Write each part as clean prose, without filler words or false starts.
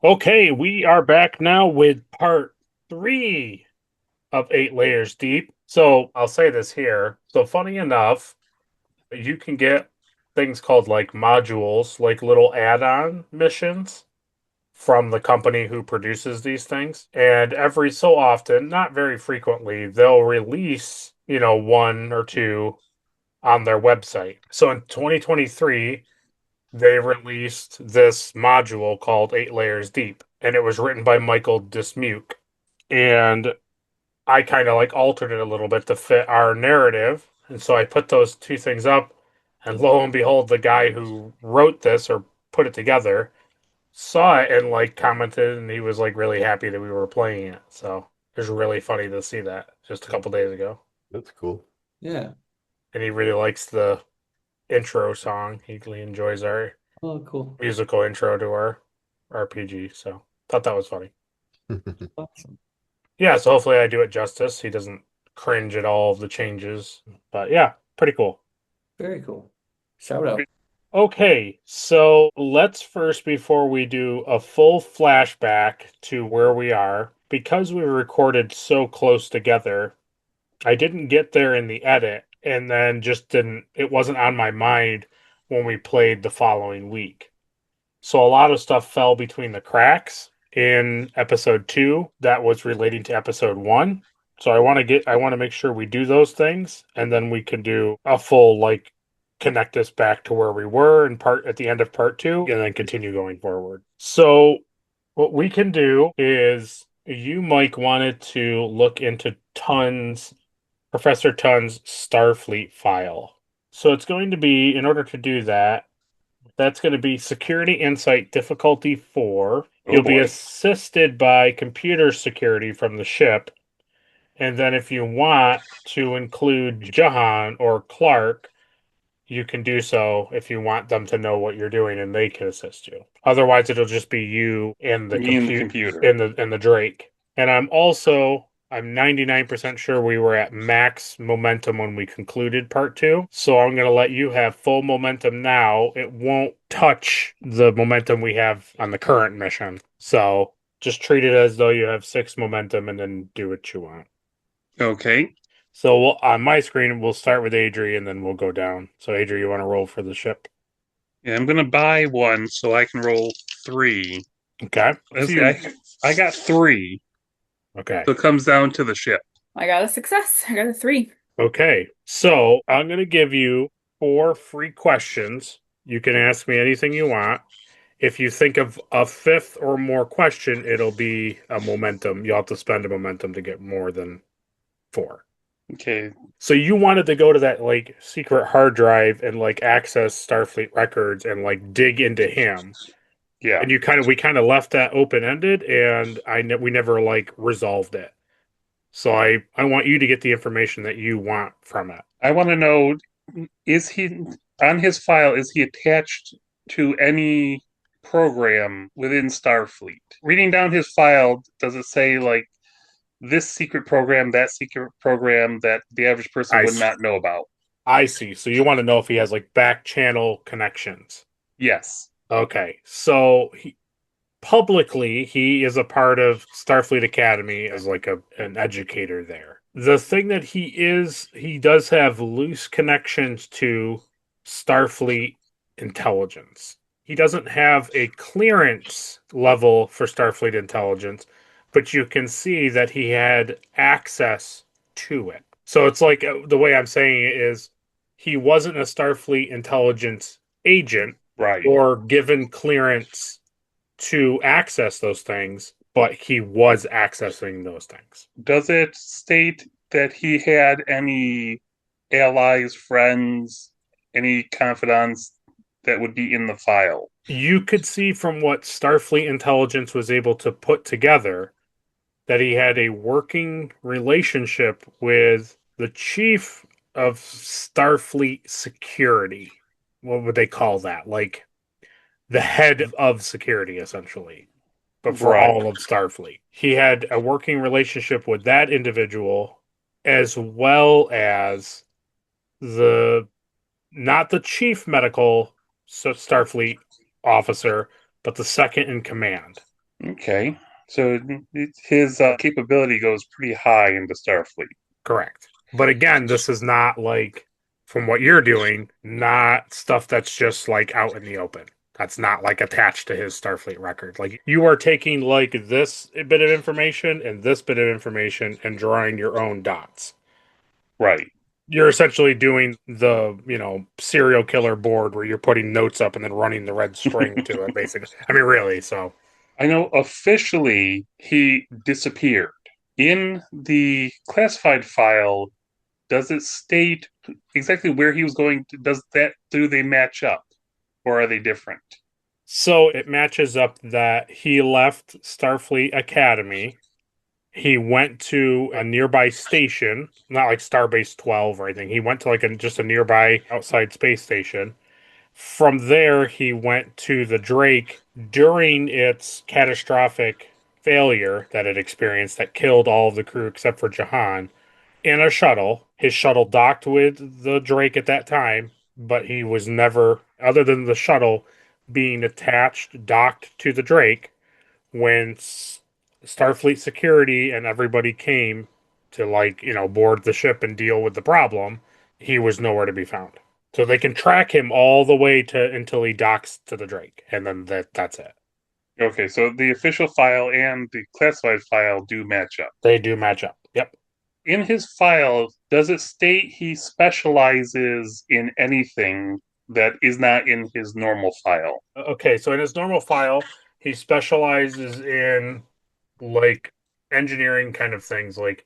Okay, we are back now with part three of Eight Layers Deep. So I'll say this here. So funny enough, you can get things called like modules, like little add-on missions from the company who produces these things. And every so often, not very frequently, they'll release, one or two on their website. So in 2023, they released this module called Eight Layers Deep, and it was written by Michael Dismuke. And I kind of like altered it a little bit to fit our narrative. And so I put those two things up, and lo and behold, the guy who wrote this or put it together saw it and like commented, and he was like really happy that we were playing it. So it was really funny to see that just a couple days ago. That's cool. Yeah. And he really likes the intro song. He really enjoys our Oh, cool. musical intro to our RPG. So thought that was funny. Awesome. Yeah, so hopefully I do it justice. He doesn't cringe at all of the changes. But yeah, pretty cool. Very cool. Shout out. Okay, so let's first, before we do a full flashback to where we are, because we recorded so close together, I didn't get there in the edit and then just didn't, it wasn't on my mind when we played the following week. So a lot of stuff fell between the cracks in episode two that was relating to episode one. So I want to make sure we do those things and then we can do a full like connect us back to where we were in part at the end of part two and then continue going forward. So what we can do is you, Mike, wanted to look into Professor Tun's Starfleet file. So it's going to be, in order to do that, that's going to be Security Insight Difficulty 4. Oh You'll be boy. assisted by computer security from the ship. And then if you want to include Jahan or Clark, you can do so if you want them to know what you're doing and they can assist you. Otherwise, it'll just be you and the Me and the compute computer. and the Drake. And I'm 99% sure we were at max momentum when we concluded part two. So I'm going to let you have full momentum now. It won't touch the momentum we have on the current mission. So just treat it as though you have six momentum and then do what you want. Okay. So on my screen, we'll start with Adri and then we'll go down. So Adri, you want to roll for the ship? Yeah, I'm gonna buy one so I can roll three. Okay. So Let's see, you I got three, okay. so it comes down to the ship. I got a success. I got a 3. Okay. So I'm going to give you four free questions. You can ask me anything you want. If you think of a fifth or more question, it'll be a momentum. You'll have to spend a momentum to get more than four. Okay. So you wanted to go to that like secret hard drive and like access Starfleet records and like dig into him. Yeah. And we kind of left that open ended, and we never like resolved it. So I want you to get the information that you want from it. I want to know, is he on his file, is he attached to any program within Starfleet? Reading down his file, does it say like this secret program, that secret program that the average person I would not know about? I see. So you want to know if he has like back channel connections. Yes. Okay. So publicly he is a part of Starfleet Academy as like an educator there. The thing that he does have loose connections to Starfleet intelligence. He doesn't have a clearance level for Starfleet intelligence, but you can see that he had access to it. So it's like the way I'm saying it is he wasn't a Starfleet intelligence agent Right. or given clearance to access those things, but he was accessing those things. Does it state that he had any allies, friends, any confidants that would be in the file? You could see from what Starfleet intelligence was able to put together that he had a working relationship with the chief of Starfleet security. What would they call that? Like the head of security, essentially, but for Right. all of Starfleet. He had a working relationship with that individual as well as the not the chief medical Starfleet officer, but the second in command. Okay. So his capability goes pretty high into Starfleet. Correct. But again, this is not like, from what you're doing, not stuff that's just like out in the open. That's not like attached to his Starfleet record. Like you are taking like this bit of information and this bit of information and drawing your own dots. Right. You're essentially doing the, serial killer board where you're putting notes up and then running the red string to it, basically. I mean, really. So, I know officially he disappeared. In the classified file, does it state exactly where he was going to, do they match up or are they different? so it matches up that he left Starfleet Academy. He went to a nearby station, not like Starbase 12 or anything. He went to like just a nearby outside space station. From there, he went to the Drake during its catastrophic failure that it experienced that killed all of the crew except for Jahan in a shuttle. His shuttle docked with the Drake at that time, but he was never, other than the shuttle being attached, docked to the Drake when Starfleet security and everybody came to, like, board the ship and deal with the problem. He was nowhere to be found. So they can track him all the way to until he docks to the Drake, and then that's it. Okay, so the official file and the classified file do match up. They do match up. Yep. In his file, does it state he specializes in anything that is not in his normal file? Okay, so in his normal file, he specializes in like engineering kind of things, like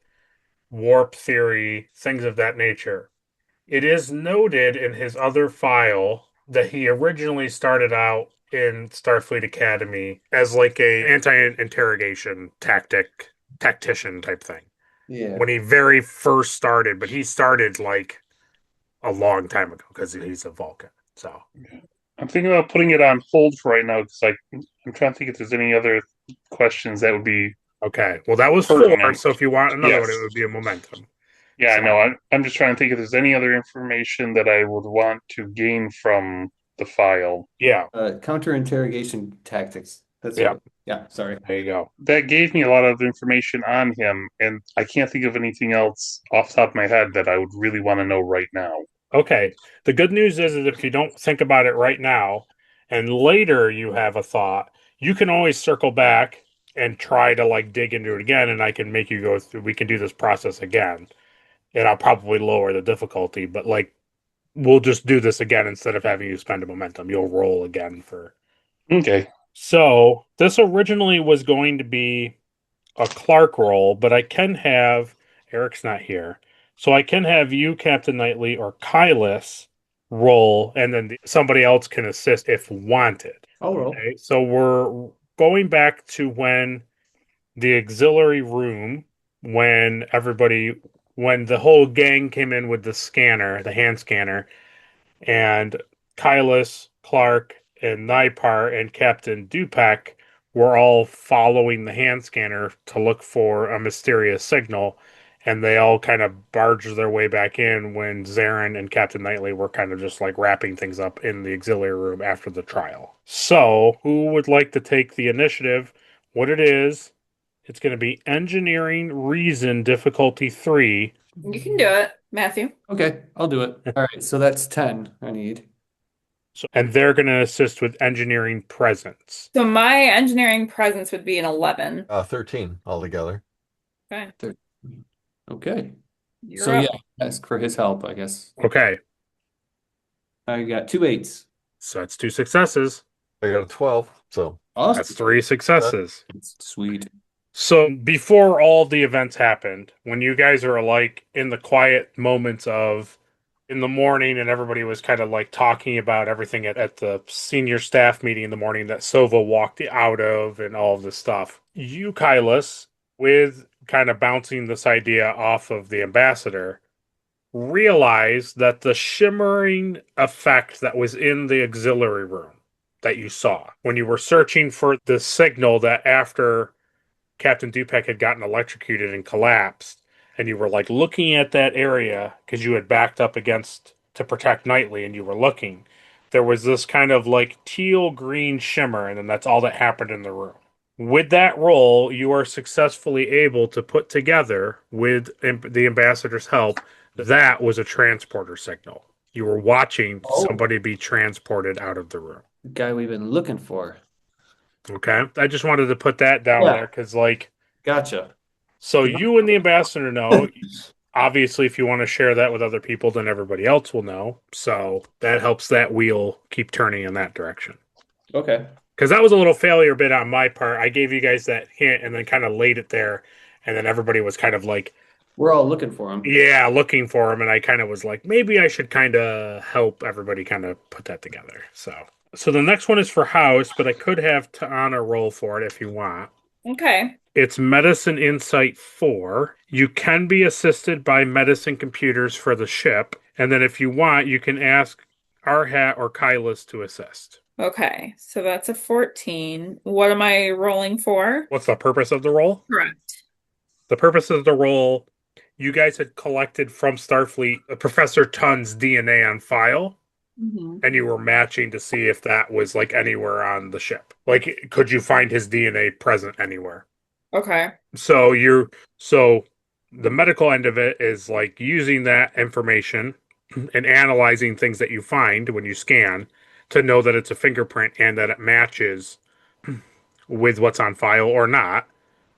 warp theory, things of that nature. It is noted in his other file that he originally started out in Starfleet Academy as like a anti-interrogation tactician type thing Yeah. when he very first started, but he started like a long time ago because he's a Vulcan. So I'm thinking about putting it on hold for right now because I'm trying to think if there's any other questions that would be okay, well that was four. pertinent. So if you want another one, Yes. it would be a momentum. Yeah, I So know. I'm just trying to think if there's any other information that I would want to gain from the file. yeah, Counter interrogation tactics. That's yeah, what. Yeah, sorry. there you go. That gave me a lot of information on him, and I can't think of anything else off the top of my head that I would really want to know right now. Okay. The good news is that if you don't think about it right now and later you have a thought, you can always circle back and try to like dig into it again and I can make you go through we can do this process again. And I'll probably lower the difficulty, but like we'll just do this again instead of having you spend a momentum. You'll roll again for. Okay. So, this originally was going to be a Clark roll, but I can have Eric's not here, so I can have you, Captain Knightley, or Kylus roll, and then somebody else can assist if wanted. I'll roll. Okay, so we're going back to when the auxiliary room, when the whole gang came in with the scanner, the hand scanner, and Kylus, Clark, and Nipar and Captain Dupac were all following the hand scanner to look for a mysterious signal, and they all kind of barged their way back in when Zarin and Captain Knightley were kind of just like wrapping things up in the auxiliary room after the trial. So, who would like to take the initiative? What it is, it's going to be Engineering Reason Difficulty 3. You can do it, Matthew. Okay, I'll do it. All right, so that's 10 I need. So, and they're going to assist with Engineering Presence. So my engineering presence would be an 11. 13 altogether. Okay. Okay. You're So up. yeah, ask for his help, I guess. Okay. I got 2 8s. So that's 2 successes. I got a 12, so Awesome. That's 3 successes. Sweet. So before all the events happened, when you guys are like in the quiet moments of in the morning and everybody was kind of like talking about everything at the senior staff meeting in the morning that Sova walked out of and all of this stuff, you, Kylus, with kind of bouncing this idea off of the ambassador, realize that the shimmering effect that was in the auxiliary room that you saw when you were searching for the signal that after Captain Dupac had gotten electrocuted and collapsed, and you were like looking at that area because you had backed up against to protect Knightley and you were looking. There was this kind of like teal green shimmer, and then that's all that happened in the room. With that roll, you are successfully able to put together, with the ambassador's help, that was a transporter signal. You were watching somebody be transported out of the room. The guy we've been looking for. Okay. I just wanted to put that down there because, like, Gotcha. so you and the ambassador know. Obviously, if you want to share that with other people, then everybody else will know. So that helps that wheel keep turning in that direction. Okay. Because that was a little failure bit on my part. I gave you guys that hint and then kind of laid it there. And then everybody was kind of like, We're all looking for him. yeah, looking for him. And I kind of was like, maybe I should kind of help everybody kind of put that together. So the next one is for House, but I could have Ta'ana roll for it if you want. Okay. It's Medicine Insight 4. You can be assisted by medicine computers for the ship. And then if you want, you can ask Arhat or Kylus to assist. Okay. So that's a 14. What am I rolling for? What's the purpose of the roll? Correct. The purpose of the roll, you guys had collected from Starfleet Professor Tun's DNA on file. And you were matching to see if that was like anywhere on the ship. Like, could you find his DNA present anywhere? Okay. So the medical end of it is like using that information and analyzing things that you find when you scan to know that it's a fingerprint and that it matches with what's on file or not.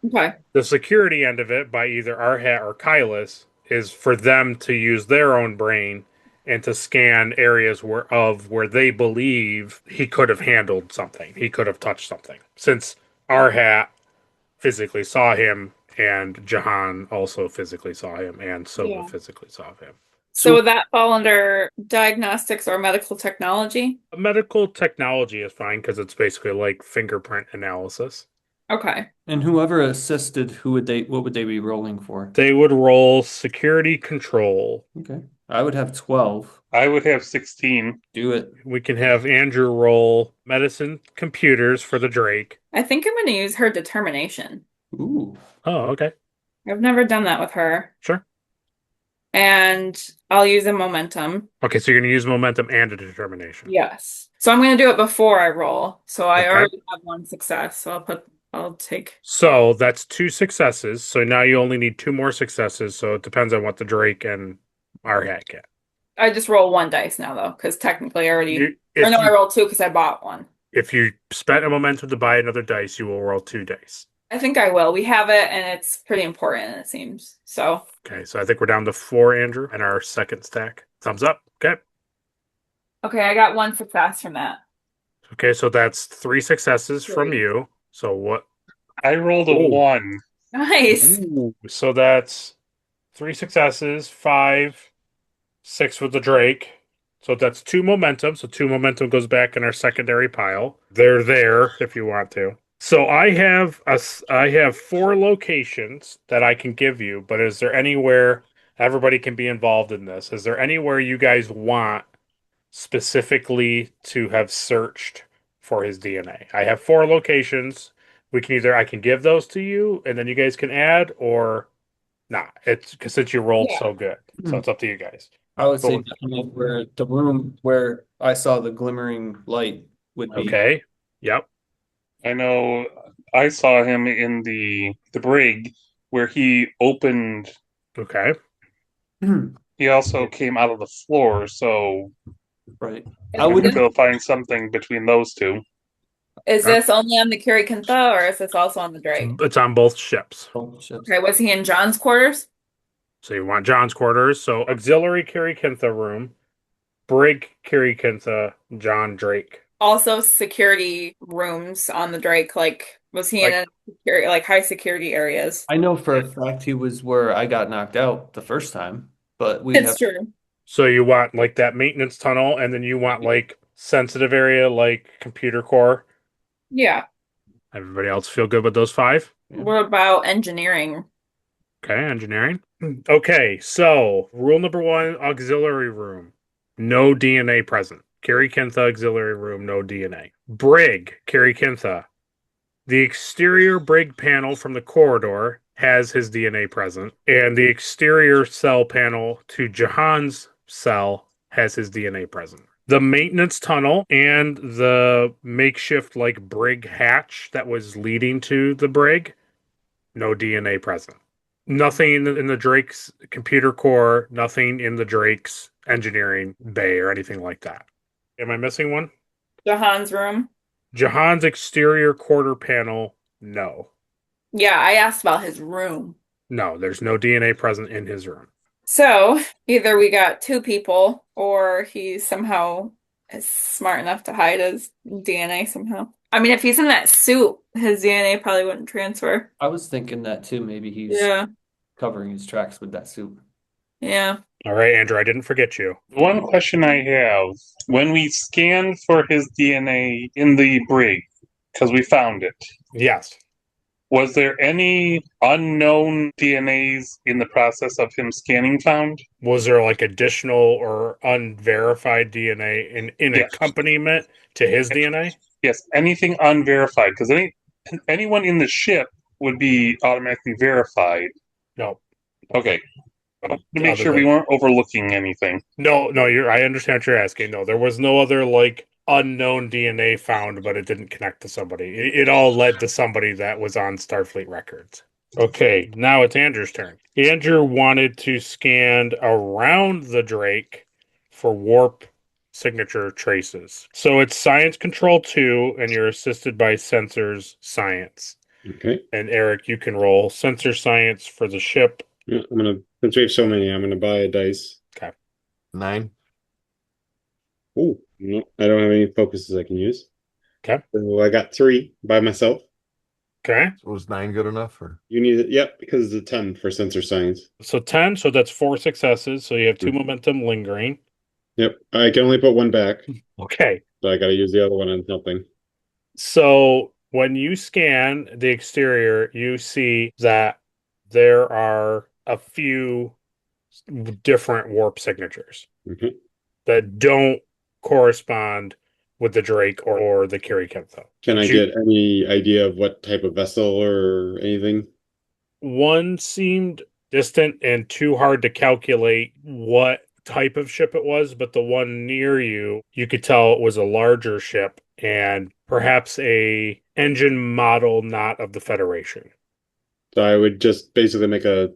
Okay. The security end of it by either Arhat or Kylus is for them to use their own brain and to scan areas where they believe he could have handled something. He could have touched something. Since Arhat physically saw him and Jahan also physically saw him and Sova physically saw him. So would that fall under diagnostics or medical technology? Medical technology is fine because it's basically like fingerprint analysis. Okay. And whoever assisted, what would they be rolling for? They would roll security control. Okay. I would have 12. I would have 16. Do it. We can have Andrew roll medicine computers for the Drake. I think I'm going to use her determination. Ooh. Oh, okay. I've never done that with her. Sure. And I'll use a momentum. Okay, so you're going to use momentum and a determination. Yes. So I'm going to do it before I roll. So I Okay. already have one success. So I'll take. So that's 2 successes. So now you only need 2 more successes. So it depends on what the Drake and Arhat get. I just roll 1 dice now though, because technically I already. I rolled 2 because I bought 1. If you spent a momentum to buy another dice, you will roll 2 dice. I think I will. We have it, and it's pretty important, it seems. So. Okay, so I think we're down to 4, Andrew, and our second stack. Thumbs up. Okay. Okay, I got 1 success from that. Okay, so that's 3 successes from you. So what? I rolled a 1. Nice. Ooh, so that's 3 successes, 5, 6 with the Drake. So that's 2 momentum. So 2 momentum goes back in our secondary pile. They're there if you want to. So I have 4 locations that I can give you, but is there anywhere everybody can be involved in this? Is there anywhere you guys want specifically to have searched for his DNA? I have 4 locations. I can give those to you and then you guys can add or not. It's because since you rolled so good. So it's up to you guys. I would say definitely where the room where I saw the glimmering light would be. Okay. Yep. I know I saw him in the brig where he opened. Okay. He also came out of the floor, so right. I would go find something between those 2. Is this only on the Kirikintha or is this also on the Drake? It's on both ships. Okay, was he in John's quarters? So you want John's quarters. So auxiliary Kirikintha room, brig Kirikintha, John Drake. Also security rooms on the Drake. Like, was he in a security, high security areas? I know for a fact he was where I got knocked out the first time, but It's true. So you want like that maintenance tunnel, and then you want like sensitive area, like computer core. Yeah. Everybody else feel good with those 5? What about engineering? Okay, engineering. Okay, so rule number 1, auxiliary room. No DNA present. Kirikintha auxiliary room, no DNA. Brig, Kirikintha. The exterior brig panel from the corridor has his DNA present, and the exterior cell panel to Jahan's cell has his DNA present. The maintenance tunnel and the makeshift like brig hatch that was leading to the brig, no DNA present. Nothing in the Drake's computer core, nothing in the Drake's engineering bay or anything like that. Am I missing one? Jahan's room. Jahan's exterior quarter panel, no. Yeah, I asked about his room. No, there's no DNA present in his room. So either we got two people or he somehow is smart enough to hide his DNA somehow. I mean, if he's in that suit, his DNA probably wouldn't transfer. I was thinking that too. Maybe he's Yeah, covering his tracks with that suit. yeah. All right, Andrew, I didn't forget you. One question I have, when we scanned for his DNA in the brig, because we found it, Yes. was there any unknown DNAs in the process of him scanning found? Was there like additional or unverified DNA in Yes. accompaniment to his DNA? Yes, anything unverified, because anyone in the ship would be automatically verified. No. Okay. To make Other sure we than- weren't overlooking anything. No, I understand what you're asking. No, there was no other like unknown DNA found, but it didn't connect to somebody. It all led to somebody that was on Starfleet records. Okay, now it's Andrew's turn. Andrew wanted to scan around the Drake for warp signature traces. So it's science control 2, and you're assisted by sensors science. Okay. And Eric, you can roll sensor science for the ship. Yeah, since we have so many, I'm gonna buy a dice. 9. Oh, no, I don't have any focuses I can use. Okay. So I got 3 by myself. Okay. So was 9 good enough? Or You need it, yep, because it's a 10 for sensor science. So 10, so that's 4 successes. So you have 2 momentum lingering. Yep, I can only put 1 back, Okay. so I gotta use the other one on something. So when you scan the exterior, you see that there are a few different warp signatures Mhm. that don't correspond with the Drake or the Curie Kempthal. Can I get any idea of what type of vessel or anything? One seemed distant and too hard to calculate what type of ship it was, but the one near you, you could tell it was a larger ship and perhaps a engine model not of the Federation. So I would just basically make a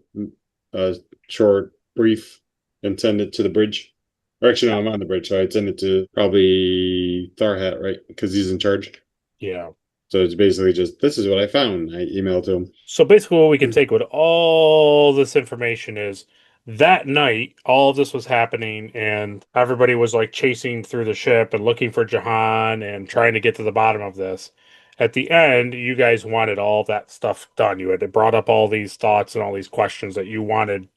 short brief and send it to the bridge. Or actually, no, I'm on the bridge, so I'd send it to probably Tharhat, right? Because he's in charge. Yeah. So it's basically just, this is what I found. I emailed to him. So basically, what we can take with all this information is that night, all of this was happening, and everybody was like chasing through the ship and looking for Jahan and trying to get to the bottom of this. At the end, you guys wanted all that stuff done. You had brought up all these thoughts and all these questions that you wanted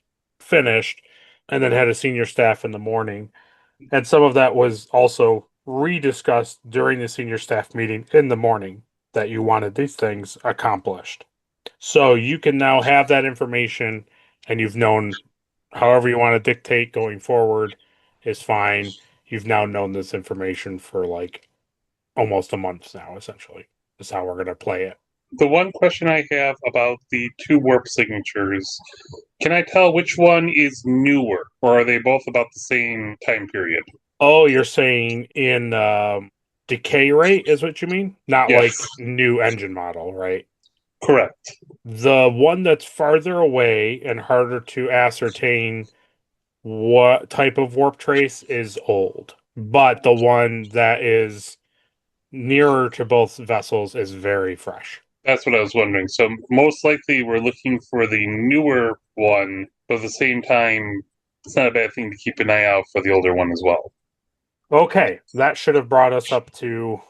finished, and then had a senior staff in the morning. And some of that was also rediscussed during the senior staff meeting in the morning that you wanted these things accomplished. So you can now have that information, and you've known however you want to dictate going forward is fine. You've now known this information for like almost a month now, essentially. That's how we're going to play it. The one question I have about the 2 warp signatures, can I tell which one is newer, or are they both about the same time period? Oh, you're saying in decay rate is what you mean? Not Yes. like new engine model, right? Correct. The one that's farther away and harder to ascertain what type of warp trace is old, but the one that is nearer to both vessels is very fresh. That's what I was wondering. So most likely we're looking for the newer one, but at the same time, it's not a bad thing to keep an eye out for the older one as well. Okay, that should have brought us up to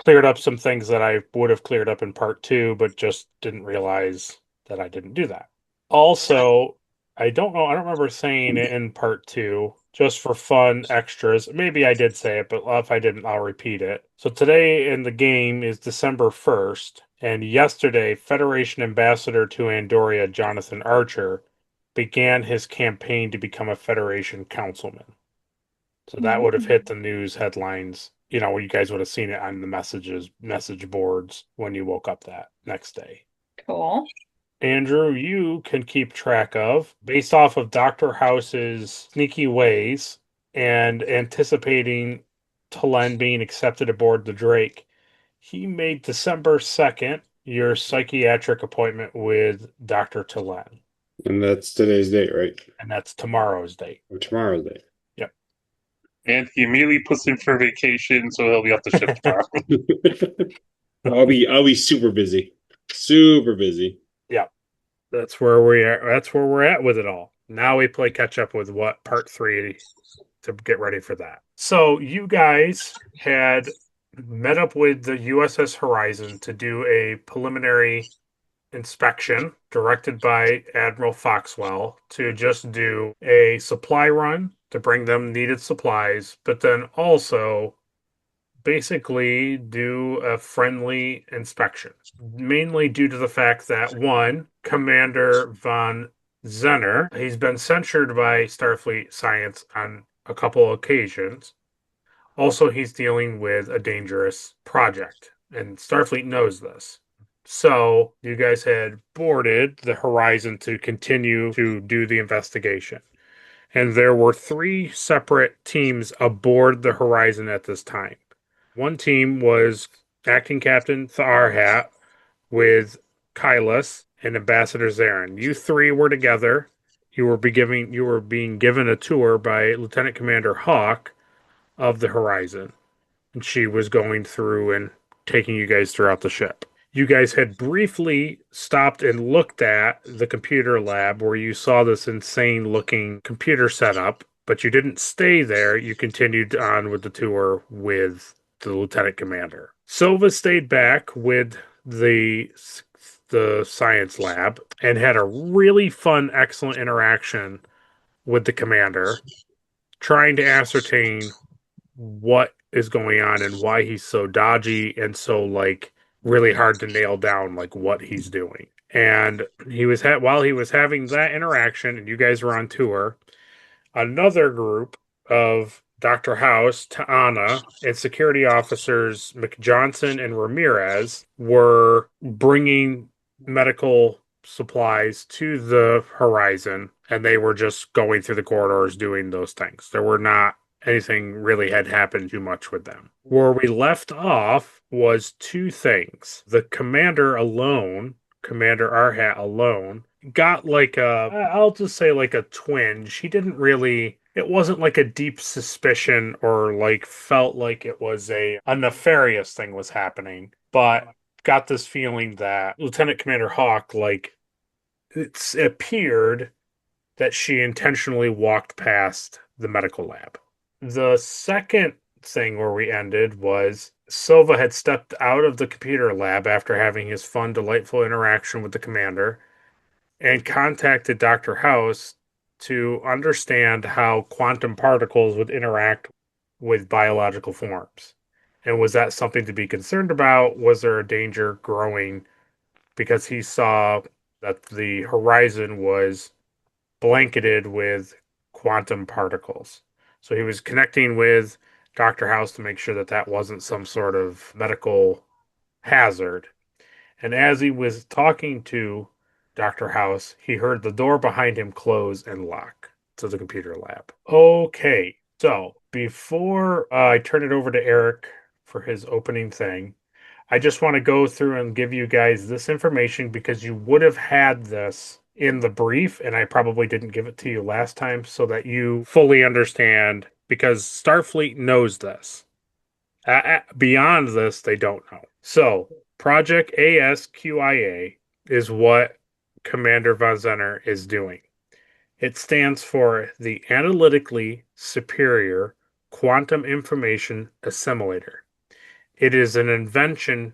cleared up some things that I would have cleared up in part 2, but just didn't realize that I didn't do that. Also, I don't know, I don't remember saying it in part 2, just for fun extras. Maybe I did say it, but if I didn't, I'll repeat it. So today in the game is December 1st, and yesterday, Federation Ambassador to Andoria, Jonathan Archer, began his campaign to become a Federation councilman. So that would have hit the news headlines. You know, you guys would have seen it on the message boards when you woke up that next day. Cool. Andrew, you can keep track of, based off of Dr. House's sneaky ways and anticipating Talen being accepted aboard the Drake, he made December 2nd your psychiatric appointment with Dr. Talen. And that's today's date, right? And that's tomorrow's date. Or tomorrow's date. Yep. And he immediately puts in for vacation, so he'll be off the ship tomorrow. I'll be super busy. Super busy. Yep. That's where we're at with it all. Now we play catch up with what part 3 to get ready for that. So you guys had met up with the USS Horizon to do a preliminary inspection directed by Admiral Foxwell to just do a supply run to bring them needed supplies, but then also basically do a friendly inspection, mainly due to the fact that one, Commander von Zehner, he's been censured by Starfleet science on a couple occasions. Also, he's dealing with a dangerous project, and Starfleet knows this. So, you guys had boarded the Horizon to continue to do the investigation. And there were 3 separate teams aboard the Horizon at this time. One team was Acting Captain Tharhat with Kylus and Ambassador Zarin. You 3 were together. You were being given a tour by Lieutenant Commander Hawk of the Horizon, and she was going through and taking you guys throughout the ship. You guys had briefly stopped and looked at the computer lab where you saw this insane looking computer setup, but you didn't stay there. You continued on with the tour with the lieutenant commander. Sova stayed back with the science lab and had a really fun, excellent interaction with the commander, trying to ascertain what is going on and why he's so dodgy and so like really hard to nail down like what he's doing. And while he was having that interaction and you guys were on tour, another group of Dr. House, Ta'ana, and security officers McJohnson and Ramirez were bringing medical supplies to the Horizon, and they were just going through the corridors doing those things. There were not anything really had happened too much with them. Where we left off was 2 things. The commander alone, Commander Arhat alone, got like I'll just say like a twinge. He didn't really, it wasn't like a deep suspicion or like felt like it was a nefarious thing was happening, but got this feeling that Lieutenant Commander Hawk, like, it appeared that she intentionally walked past the medical lab. The second thing where we ended was Sova had stepped out of the computer lab after having his fun, delightful interaction with the commander and contacted Dr. House to understand how quantum particles would interact with biological forms. And was that something to be concerned about? Was there a danger growing? Because he saw that the horizon was blanketed with quantum particles. So he was connecting with Dr. House to make sure that that wasn't some sort of medical hazard. And as he was talking to Dr. House, he heard the door behind him close and lock to the computer lab. Okay, so before I turn it over to Eric for his opening thing, I just want to go through and give you guys this information because you would have had this in the brief, and I probably didn't give it to you last time so that you fully understand, because Starfleet knows this. Beyond this, they don't know. So, Project ASQIA is what Commander von Zehner is doing. It stands for the Analytically Superior Quantum Information Assimilator. It is an invention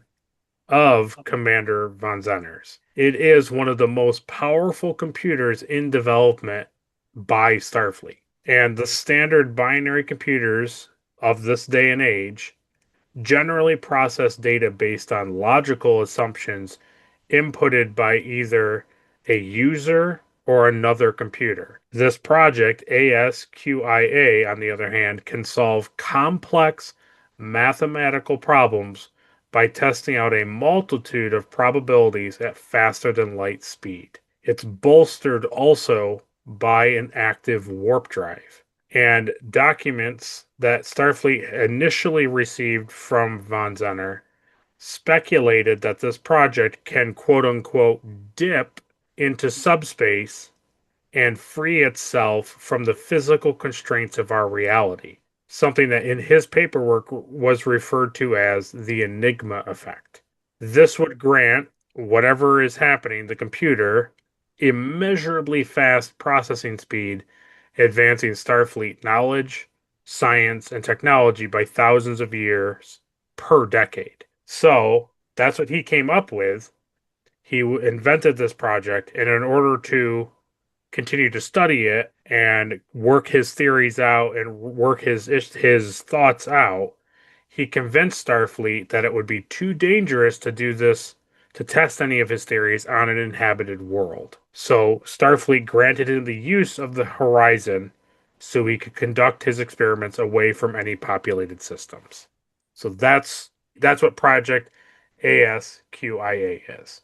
of Commander von Zehner's. It is one of the most powerful computers in development by Starfleet. And the standard binary computers of this day and age generally process data based on logical assumptions inputted by either a user or another computer. This project, ASQIA, on the other hand, can solve complex mathematical problems by testing out a multitude of probabilities at faster than light speed. It's bolstered also by an active warp drive. and documents that Starfleet initially received from von Zehner speculated that this project can quote unquote dip into subspace and free itself from the physical constraints of our reality, something that in his paperwork was referred to as the Enigma effect. This would grant whatever is happening, the computer, immeasurably fast processing speed, advancing Starfleet knowledge, science, and technology by thousands of years per decade. So that's what he came up with. He invented this project, and in order to continue to study it and work his theories out and work his thoughts out, he convinced Starfleet that it would be too dangerous to do this to test any of his theories on an inhabited world. So Starfleet granted him the use of the Horizon so he could conduct his experiments away from any populated systems. So that's what Project ASQIA is.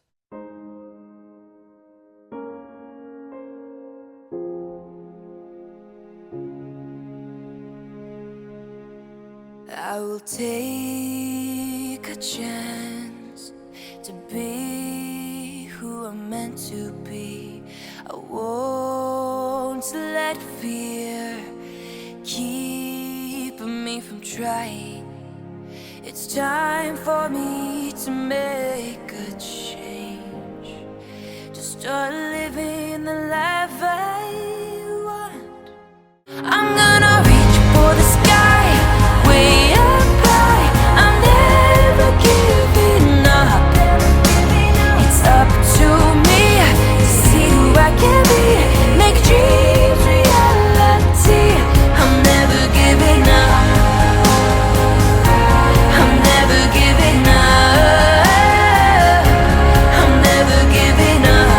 I will take a chance to be who I'm meant to be. I won't let fear keep me from trying. It's time for me to make a change, to start living the life I want. I'm gonna reach for the sky, way up high. I'm never giving up. It's up to me to see who I can be, make dreams reality. I'm never giving up. I'm never giving up. I'm never giving up.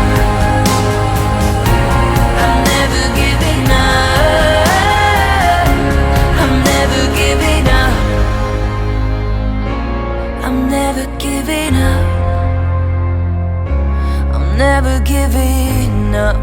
I'm never giving up. I'm never giving up. I'm never giving up. I'm never giving up.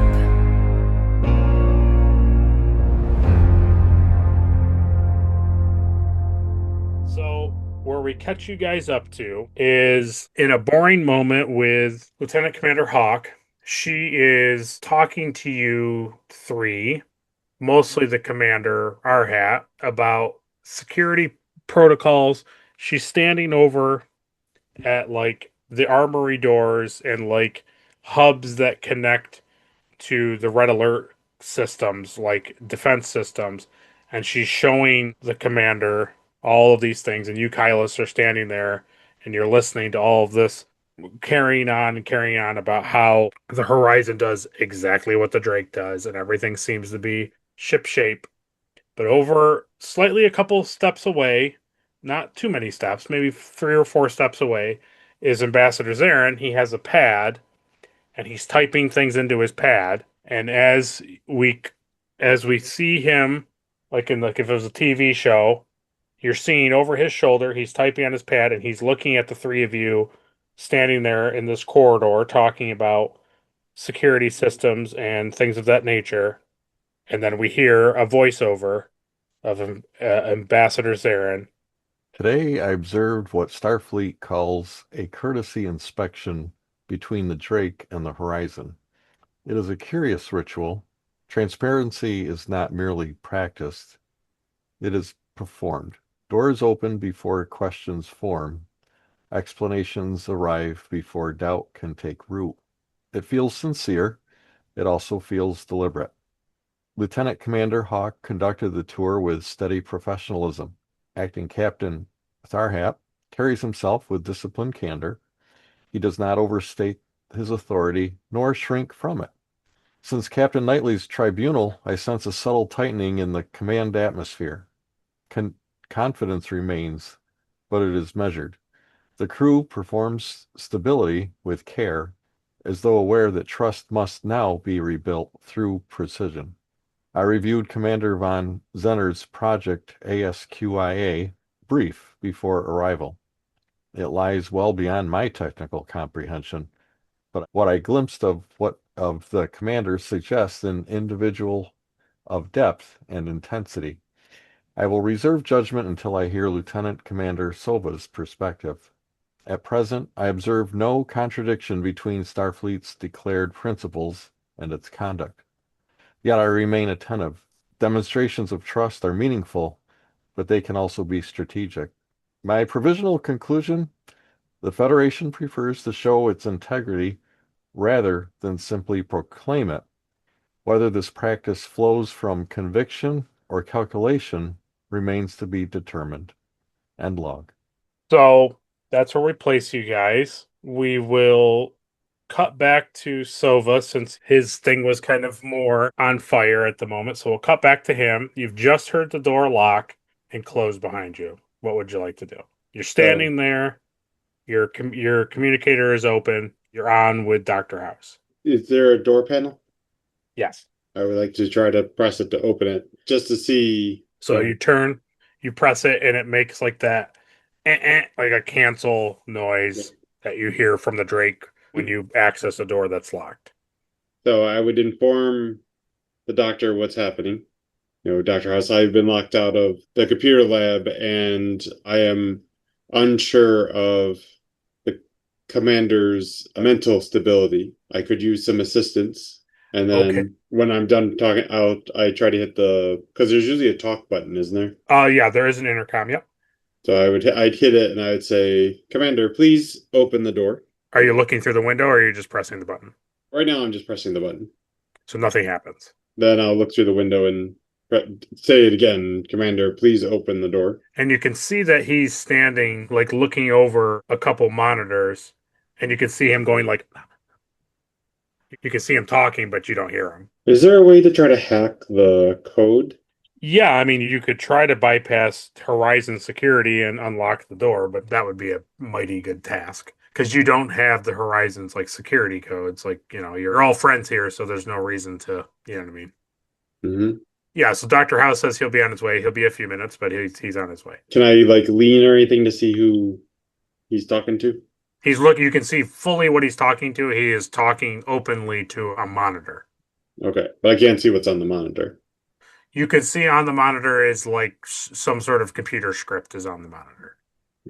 So, where we catch you guys up to is in a boring moment with Lieutenant Commander Hawk. She is talking to you three, mostly the commander, Arhat, about security protocols. She's standing over at like the armory doors and like hubs that connect to the red alert systems, like defense systems, and she's showing the commander all of these things, and you, Kylus, are standing there and you're listening to all of this, carrying on and carrying on about how the Horizon does exactly what the Drake does, and everything seems to be shipshape. But over slightly a couple steps away, not too many steps, maybe 3 or 4 steps away, is Ambassador Zarin. He has a pad and he's typing things into his pad. And we as we see him, like if it was a TV show, you're seeing over his shoulder, he's typing on his pad and he's looking at the three of you standing there in this corridor talking about security systems and things of that nature. And then we hear a voiceover of Ambassador Zarin. Today, I observed what Starfleet calls a courtesy inspection between the Drake and the Horizon. It is a curious ritual. Transparency is not merely practiced, it is performed. Doors open before questions form. Explanations arrive before doubt can take root. It feels sincere. It also feels deliberate. Lieutenant Commander Hawk conducted the tour with steady professionalism. Acting Captain Tharhat carries himself with disciplined candor. He does not overstate his authority nor shrink from it. Since Captain Knightley's tribunal, I sense a subtle tightening in the command atmosphere. Confidence remains, but it is measured. The crew performs stability with care, as though aware that trust must now be rebuilt through precision. I reviewed Commander von Zehner's project ASQIA brief before arrival. It lies well beyond my technical comprehension, but what I glimpsed of the commander suggests an individual of depth and intensity. I will reserve judgment until I hear Lieutenant Commander Sova's perspective. At present, I observe no contradiction between Starfleet's declared principles and its conduct. Yet I remain attentive. Demonstrations of trust are meaningful, but they can also be strategic. My provisional conclusion: the Federation prefers to show its integrity rather than simply proclaim it. Whether this practice flows from conviction or calculation remains to be determined. End log. So that's where we place you guys. We will cut back to Sova since his thing was kind of more on fire at the moment. So we'll cut back to him. You've just heard the door lock and close behind you. What would you like to do? You're standing there. Your communicator is open. You're on with Dr. House. Is there a door panel? Yes. I would like to try to press it to open it just to see. So you turn, you press it, and it makes like that, like a cancel noise that you hear from the Drake when you access a door that's locked. So I would inform the doctor what's happening. Dr. House, I've been locked out of the computer lab and I am unsure of the commander's mental stability. I could use some assistance. And then when I'm done talking out, I try to hit because there's usually a talk button, isn't there? Yeah, there is an intercom. Yep. So I'd hit it and I would say, Commander, please open the door. Are you looking through the window or are you just pressing the button? Right now I'm just pressing the button. So nothing happens. Then I'll look through the window and say it again, Commander, please open the door. And you can see that he's standing, like looking over a couple monitors, and you can see him going like, you can see him talking, but you don't hear him. Is there a way to try to hack the code? Yeah, I mean, you could try to bypass Horizon security and unlock the door, but that would be a mighty good task. Because you don't have the Horizon's like security codes. Like, you're all friends here, so there's no reason to, you know what I mean? Mm-hmm. Yeah, so Dr. House says he'll be on his way. He'll be a few minutes, but he's on his way. Can I lean or anything to see who he's talking to? You can see fully what he's talking to. He is talking openly to a monitor. Okay, but I can't see what's on the monitor. You can see on the monitor is like some sort of computer script is on the monitor.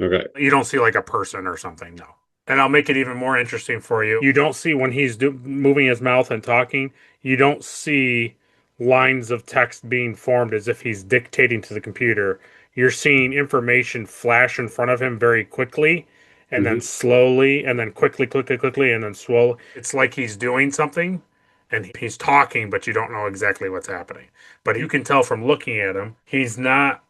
Okay. You don't see like a person or something, no. And I'll make it even more interesting for you. You don't see when he's moving his mouth and talking, you don't see lines of text being formed as if he's dictating to the computer. You're seeing information flash in front of him very quickly, and then slowly, and then quickly, and then slowly. It's like he's doing something, and he's talking, but you don't know exactly what's happening. But you can tell from looking at him, he's not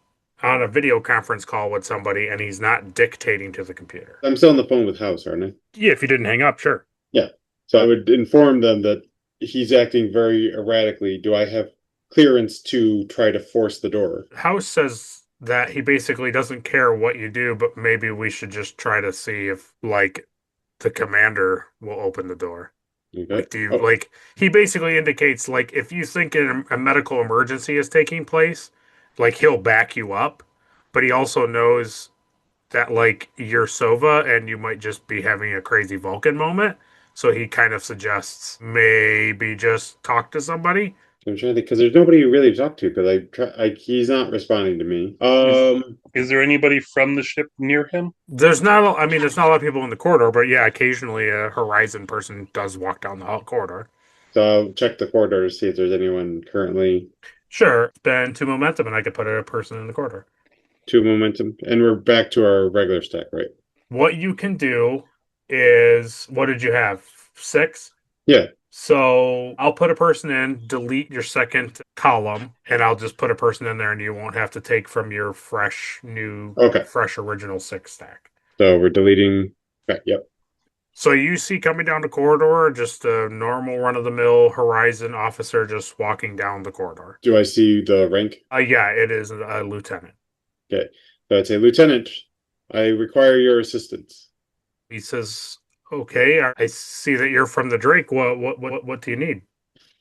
on a video conference call with somebody, and he's not dictating to the computer. I'm still on the phone with House, aren't I? Yeah, if you didn't hang up, sure. Yeah. So I would inform them that he's acting very erratically. Do I have clearance to try to force the door? House says that he basically doesn't care what you do, but maybe we should just try to see if, the commander will open the door. Okay. He basically indicates, if you think a medical emergency is taking place, he'll back you up, but he also knows that, you're Sova and you might just be having a crazy Vulcan moment. So he kind of suggests maybe just talk to somebody. I'm trying to think, because there's nobody really to talk to, because he's not responding to me. Is there anybody from the ship near him? There's not a lot of people in the corridor, but yeah, occasionally a Horizon person does walk down the corridor. So I'll check the corridor to see if there's anyone currently. Sure. Spend 2 momentum and I could put a person in the corridor. 2 momentum. And we're back to our regular stack, right? What you can do is, what did you have? 6? Yeah. So I'll put a person in, delete your second column, and I'll just put a person in there, and you won't have to take from your fresh original 6 stack. So we're deleting. Okay, yep. So you see coming down the corridor, just a normal run-of-the-mill Horizon officer just walking down the corridor. Do I see the rank? Yeah, it is a lieutenant. Okay. So I'd say, Lieutenant, I require your assistance. He says, okay, I see that you're from the Drake. What do you need?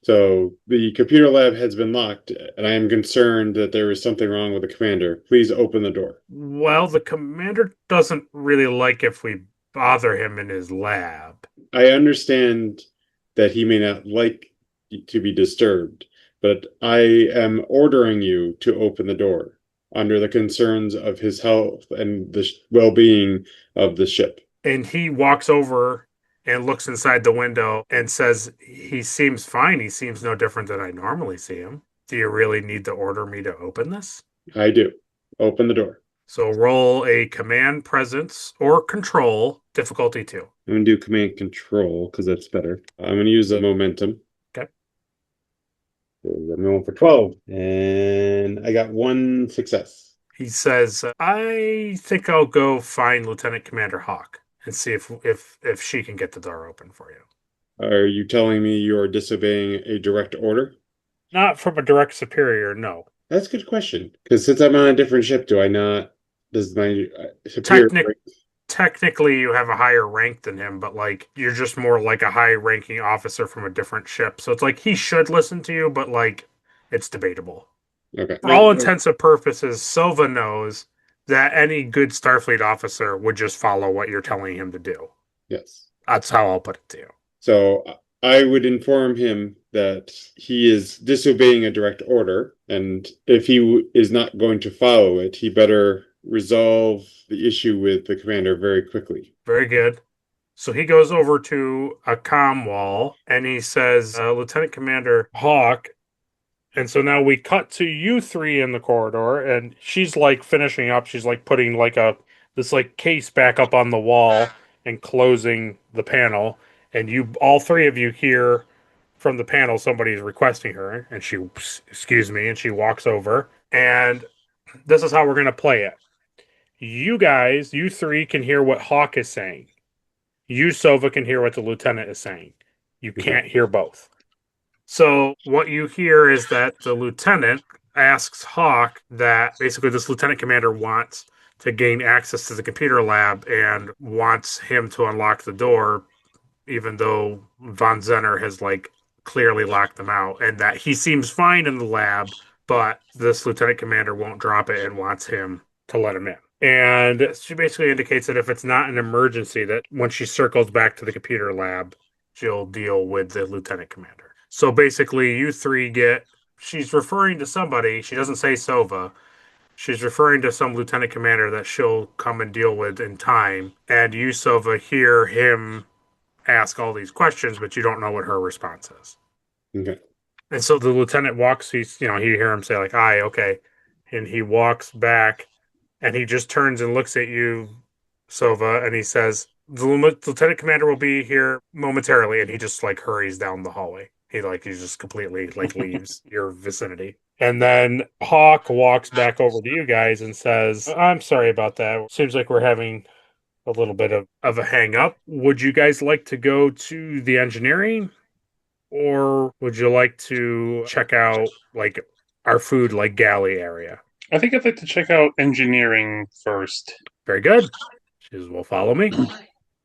So the computer lab has been locked, and I am concerned that there is something wrong with the commander. Please open the door. Well, the commander doesn't really like if we bother him in his lab. I understand that he may not like to be disturbed, but I am ordering you to open the door under the concerns of his health and the well-being of the ship. And he walks over and looks inside the window and says, he seems fine. He seems no different than I normally see him. Do you really need to order me to open this? I do. Open the door. So roll a command presence or control difficulty 2. I'm going to do command control because that's better. I'm going to use a momentum. Okay. I'm going for 12. And I got 1 success. He says, I think I'll go find Lieutenant Commander Hawk and see if she can get the door open for you. Are you telling me you're disobeying a direct order? Not from a direct superior, no. That's a good question. Because since I'm on a different ship, do I not? Does my superior? Technically, you have a higher rank than him, but like you're just more like a high-ranking officer from a different ship. So it's like he should listen to you, but like it's debatable. Okay. For all intents and purposes, Sova knows that any good Starfleet officer would just follow what you're telling him to do. Yes. That's how I'll put it to you. So I would inform him that he is disobeying a direct order, and if he is not going to follow it, he better resolve the issue with the commander very quickly. Very good. So he goes over to a comm wall and he says, Lieutenant Commander Hawk. And so now we cut to you three in the corridor, and she's like finishing up. She's like putting like this like case back up on the wall and closing the panel. And you, all three of you, hear from the panel somebody's requesting her, and she, excuse me, and she walks over. And this is how we're gonna play it. You guys, you three can hear what Hawk is saying. You, Sova, can hear what the lieutenant is saying. You can't hear both. So what you hear is that the lieutenant asks Hawk that basically this lieutenant commander wants to gain access to the computer lab and wants him to unlock the door, even though von Zehner has like clearly locked them out, and that he seems fine in the lab, but this lieutenant commander won't drop it and wants him to let him in. And she basically indicates that if it's not an emergency, that when she circles back to the computer lab, she'll deal with the lieutenant commander. So basically, you three she's referring to somebody, she doesn't say Sova, she's referring to some lieutenant commander that she'll come and deal with in time. And you, Sova, hear him ask all these questions, but you don't know what her response is. Okay. And so the lieutenant walks, you hear him say like, aye, okay. And he walks back and he just turns and looks at you, Sova, and he says, the lieutenant commander will be here momentarily. And he just like hurries down the hallway. He just completely like leaves your vicinity. And then Hawk walks back over to you guys and says, I'm sorry about that. Seems like we're having a little bit of a hang up. Would you guys like to go to the engineering? Or would you like to check out like our food like galley area? I think I'd like to check out engineering first. Very good. She says, well, follow me.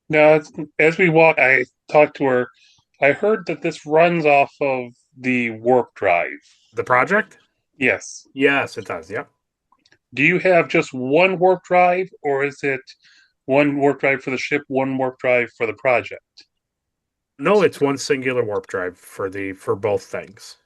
Now, as we walk, I talked to her. I heard that this runs off of the warp drive. The project? Yes. Yes, it does. Yep. Do you have just one warp drive, or is it one warp drive for the ship, one warp drive for the project? No, it's one singular warp drive for both things.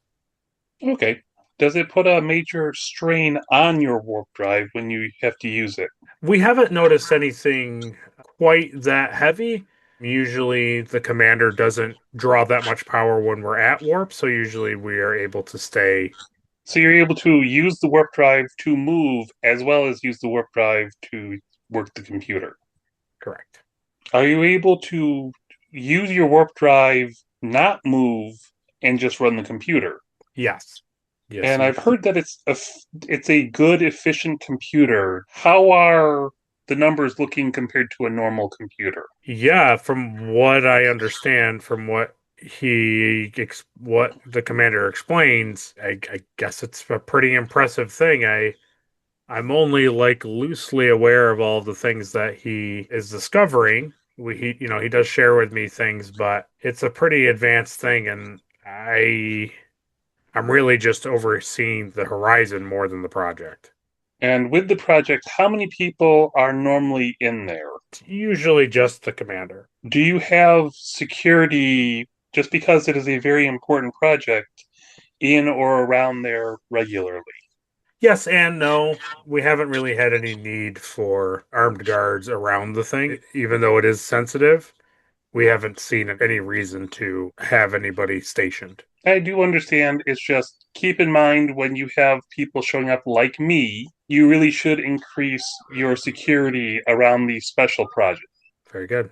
Okay. Does it put a major strain on your warp drive when you have to use it? We haven't noticed anything quite that heavy. Usually the commander doesn't draw that much power when we're at warp, so usually we are able to stay. So you're able to use the warp drive to move as well as use the warp drive to work the computer. Correct. Are you able to use your warp drive, not move, and just run the computer? Yes. Yes. And I've heard that it's a good, efficient computer. How are the numbers looking compared to a normal computer? Yeah, from what I understand, from what the commander explains, I guess it's a pretty impressive thing. I'm only like loosely aware of all the things that he is discovering. He does share with me things, but it's a pretty advanced thing, and I'm really just overseeing the Horizon more than the project. And with the project, how many people are normally in there? It's usually just the commander. Do you have security, just because it is a very important project, in or around there regularly? Yes and no. We haven't really had any need for armed guards around the thing, even though it is sensitive. We haven't seen any reason to have anybody stationed. I do understand. It's just keep in mind when you have people showing up like me, you really should increase your security around these special projects. Very good.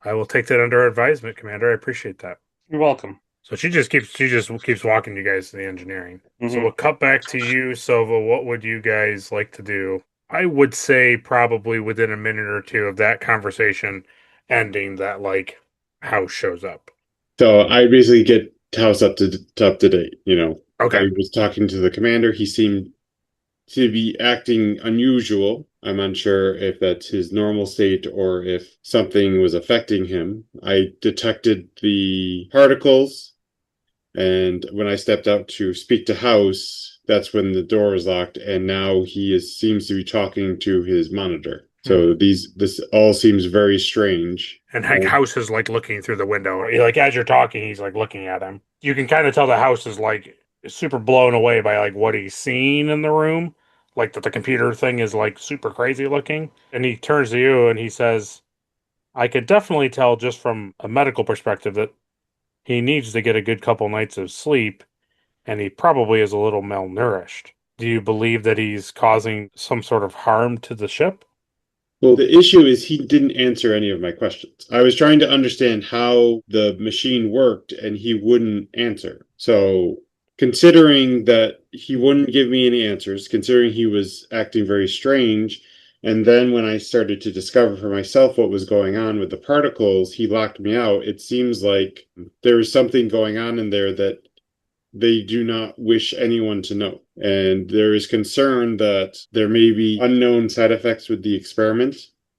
I will take that under advisement, Commander. I appreciate that. You're welcome. So she just keeps walking you guys to the engineering. So Mhm. we'll cut back to you, Sova. What would you guys like to do? I would say probably within a minute or two of that conversation ending, that like house shows up. So I basically get House up to date. Okay. I was talking to the commander. He seemed to be acting unusual. I'm unsure if that's his normal state or if something was affecting him. I detected the particles, and when I stepped out to speak to House, that's when the door was locked, and now seems to be talking to his monitor. So this all seems very strange. And Hank House is like looking through the window. Like as you're talking, he's like looking at him. You can kind of tell the house is like super blown away by like what he's seeing in the room. Like that the computer thing is like super crazy looking. And he turns to you and he says, I could definitely tell just from a medical perspective that he needs to get a good couple nights of sleep and he probably is a little malnourished. Do you believe that he's causing some sort of harm to the ship? Well, the issue is he didn't answer any of my questions. I was trying to understand how the machine worked, and he wouldn't answer. So, considering that he wouldn't give me any answers, considering he was acting very strange, and then when I started to discover for myself what was going on with the particles, he locked me out. It seems like there is something going on in there that they do not wish anyone to know. And there is concern that there may be unknown side effects with the experiment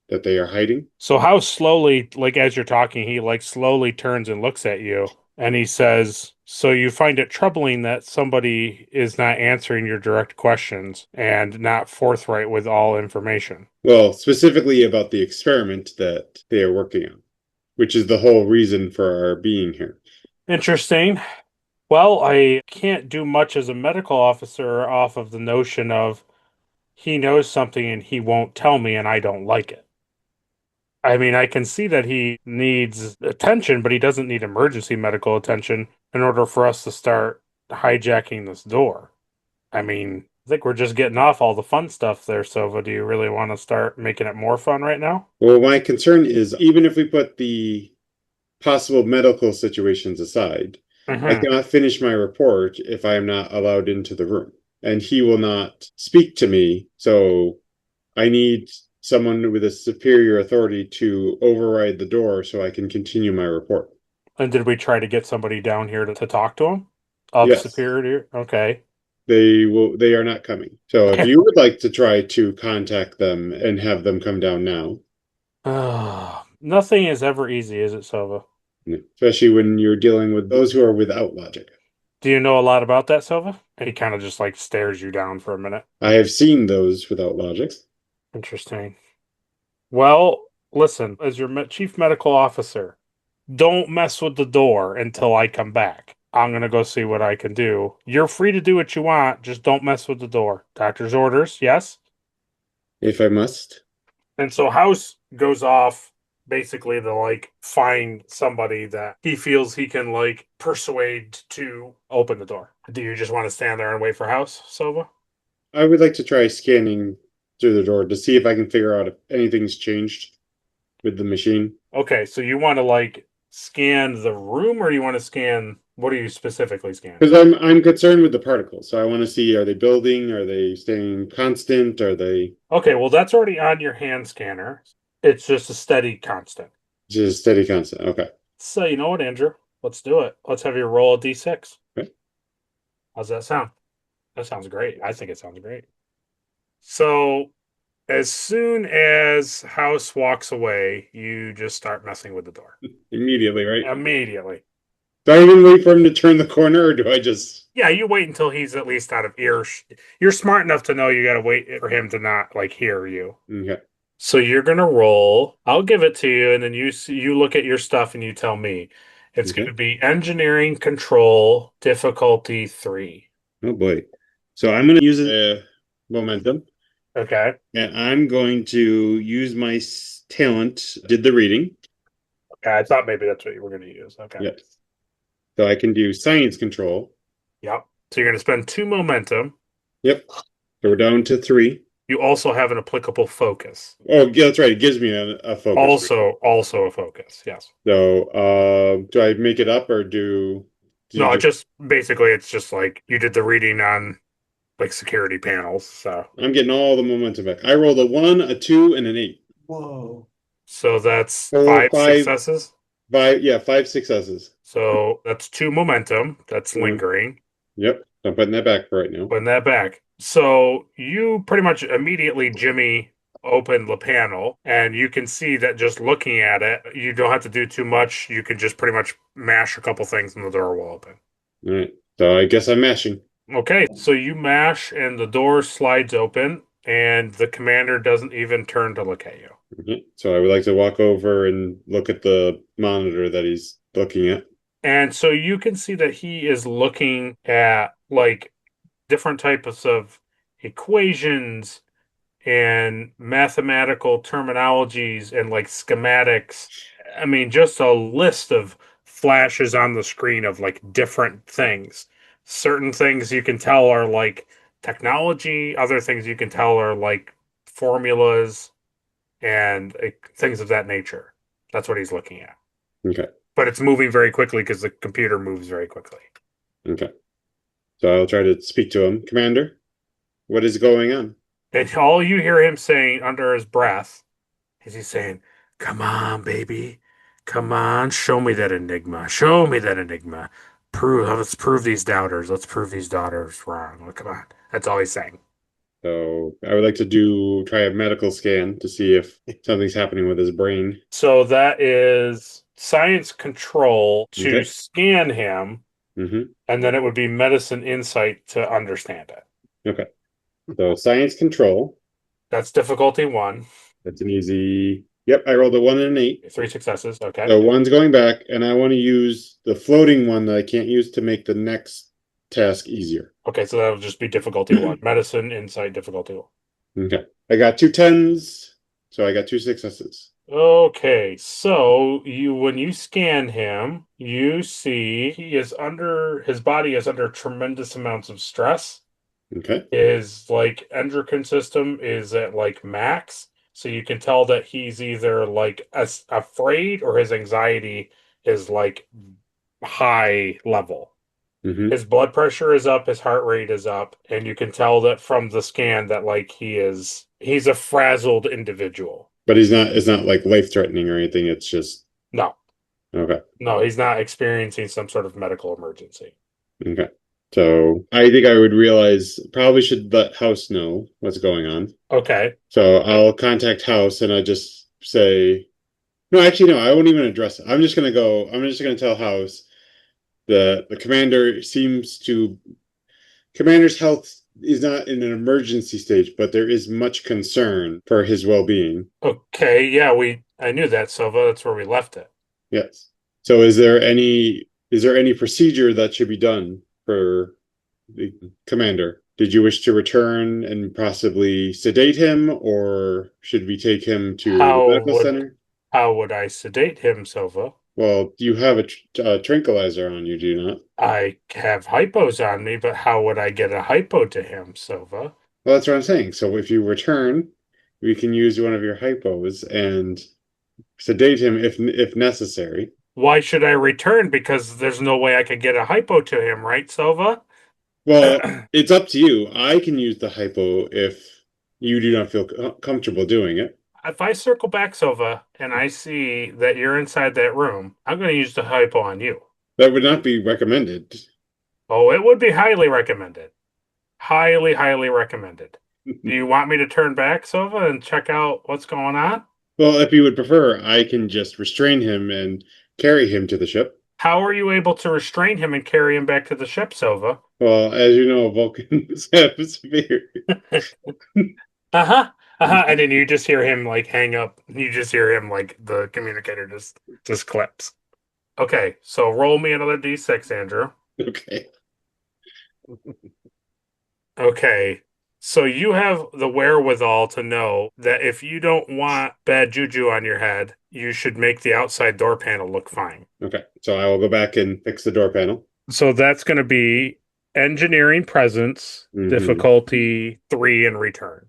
that they are hiding. So how slowly, like as you're talking, he like slowly turns and looks at you and he says, so you find it troubling that somebody is not answering your direct questions and not forthright with all information. Well, specifically about the experiment that they are working on, which is the whole reason for our being here. Interesting. Well, I can't do much as a medical officer off of the notion of he knows something and he won't tell me and I don't like it. I mean, I can see that he needs attention, but he doesn't need emergency medical attention in order for us to start hijacking this door. I mean, I think we're just getting off all the fun stuff there, Sova. Do you really want to start making it more fun right now? Well, my concern is even if we put the possible medical situations aside, I cannot finish my report if I am not allowed into the room. And he will not speak to me. So I need someone with a superior authority to override the door so I can continue my report. And did we try to get somebody down here to talk to him? Of Yes. superior? Okay. They are not coming. So if you would like to try to contact them and have them come down now. Nothing is ever easy, is it, Sova? Especially when you're dealing with those who are without logic. Do you know a lot about that, Sova? And he kind of just like stares you down for a minute. I have seen those without logic. Interesting. Well, listen, as your chief medical officer, don't mess with the door until I come back. I'm going to go see what I can do. You're free to do what you want, just don't mess with the door. Doctor's orders, yes? If I must. And so House goes off basically to like find somebody that he feels he can like persuade to open the door. Do you just want to stand there and wait for House, Sova? I would like to try scanning through the door to see if I can figure out if anything's changed with the machine. Okay, so you want to like scan the room, or you want to scan, what are you specifically scanning? Because I'm concerned with the particles. So I want to see, are they building? Are they staying constant? Are they Okay, well that's already on your hand scanner. It's just a steady constant. just steady constant? Okay. So you know what, Andrew? Let's do it. Let's have you roll a d6. Okay. How's that sound? That sounds great. I think it sounds great. So as soon as House walks away, you just start messing with the door. Immediately, right? Immediately. Do I even wait for him to turn the corner, or do I just... Yeah, you wait until he's at least out of ear. You're smart enough to know you got to wait for him to not like hear you. Okay. So you're gonna roll. I'll give it to you, and then you look at your stuff and you tell me. It's Okay. going to be engineering control difficulty 3. Oh boy. So I'm going to use momentum, Okay. and I'm going to use my talent. Did the reading. Okay. I thought maybe that's what you were going to use. Okay. Yes. So I can do science control. Yep. So you're going to spend 2 momentum. Yep. So we're down to 3. You also have an applicable focus. Oh, yeah, that's right. It gives me a focus. Also a focus. Yes. So, do I make it up or do you No, just basically it's just like you did the reading on like security panels. So I'm getting all the momentum back. I rolled a 1, a 2, and an 8. Whoa. so that's 4, 5, successes. 5 successes. So that's 2 momentum. That's lingering. Yep. I'm putting that back for right now. Putting that back. So you pretty much immediately, Jimmy, open the panel, and you can see that just looking at it, you don't have to do too much. You can just pretty much mash a couple things and the door will open. All right. So I guess I'm mashing. Okay, so you mash and the door slides open, and the commander doesn't even turn to look at you. Okay. So I would like to walk over and look at the monitor that he's looking at. And so you can see that he is looking at like different types of equations and mathematical terminologies and like schematics. I mean, just a list of flashes on the screen of like different things. Certain things you can tell are like technology, other things you can tell are like formulas and things of that nature. That's what he's looking at. Okay. But it's moving very quickly because the computer moves very quickly. Okay. So I'll try to speak to him. Commander, what is going on? And all you hear him saying under his breath is he's saying, "Come on, baby. Come on. Show me that enigma. Show me that enigma. Let's prove these doubters. Let's prove these doubters wrong. Come on." That's all he's saying. So I would like to try a medical scan to see if something's happening with his brain. So that is science control to Okay. scan him, Mm-hmm. and then it would be medicine insight to understand it. Okay. So science control. That's difficulty 1. That's an easy. Yep, I rolled a 1 and an 8. 3 successes. Okay. So 1's going back, and I want to use the floating one that I can't use to make the next task easier. Okay, so that'll just be difficulty 1. Medicine insight difficulty 1. Okay. I got 2 10s, so I got 2 successes. Okay, so when you scan him, you see his body is under tremendous amounts of stress. Okay. His like endocrine system is at like max, so you can tell that he's either like afraid or his anxiety is like high level. Mm-hmm. His blood pressure is up, his heart rate is up, and you can tell that from the scan that like he's a frazzled individual. But it's not like life-threatening or anything. It's just No. okay. No, he's not experiencing some sort of medical emergency. Okay. So I think I would realize probably should let House know what's going on. Okay. So I'll contact House and I just say, no, actually, no, I won't even address it. I'm just going to tell House that the commander's health is not in an emergency stage, but there is much concern for his well-being. Okay, yeah, I knew that, Sova. That's where we left it. Yes. So is there any procedure that should be done for the commander? Did you wish to return and possibly sedate him, or should we take him to the medical center? How would I sedate him, Sova? Well, you have a tranquilizer on you, do you not? I have hypos on me, but how would I get a hypo to him, Sova? Well, that's what I'm saying. So if you return, we can use one of your hypos and sedate him if necessary. Why should I return? Because there's no way I could get a hypo to him, right, Sova? Well, it's up to you. I can use the hypo if you do not feel comfortable doing it. If I circle back, Sova, and I see that you're inside that room, I'm going to use the hypo on you. That would not be recommended. Oh, it would be highly recommended. Highly, highly recommended. Do you want me to turn back, Sova, and check out what's going on? Well, if you would prefer, I can just restrain him and carry him to the ship. How are you able to restrain him and carry him back to the ship, Sova? Well, as you know, Vulcans have spears. Uh-huh. Uh-huh. And then you just hear him like hang up. You just hear him like the communicator just clips. Okay, so roll me another d6, Andrew. Okay. Okay, so you have the wherewithal to know that if you don't want bad juju on your head, you should make the outside door panel look fine. Okay. So I will go back and fix the door panel. So that's going to be engineering presence, difficulty 3 in return.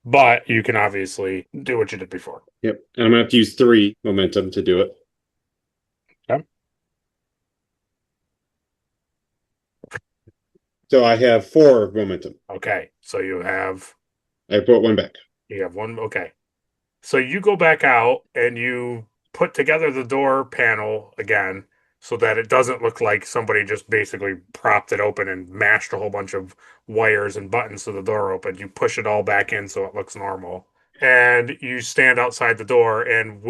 But you can obviously do what you did before. Yep. And I'm gonna have to use 3 momentum to do it. Okay. So I have 4 momentum. Okay, so I put 1 back. you have one. Okay, so you go back out and you put together the door panel again so that it doesn't look like somebody just basically propped it open and mashed a whole bunch of wires and buttons so the door opened. You push it all back in so it looks normal. And you stand outside the door, and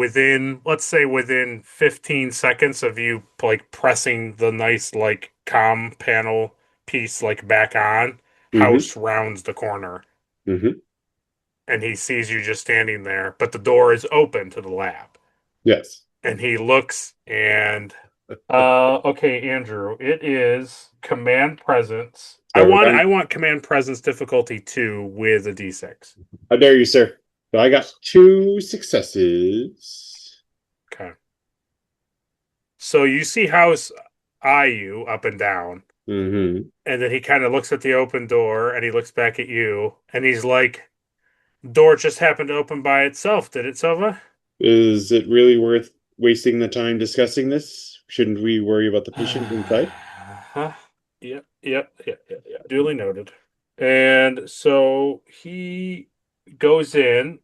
let's say within 15 seconds of you like pressing the nice like comm panel piece like back on, House rounds the corner Mm-hmm. and he sees you just standing there, but the door is open to the lab. Yes. And he looks and okay, Andrew, it is command presence. I want command presence difficulty 2 with a D6. How dare you, sir? So I got 2 successes. Okay. So you see House eye you up and down. Mm-hmm. And then he kind of looks at the open door and he looks back at you and he's like, door just happened to open by itself, did it, Sova? Is it really worth wasting the time discussing this? Shouldn't we worry about the patient inside? Yep. Duly noted. And so he goes in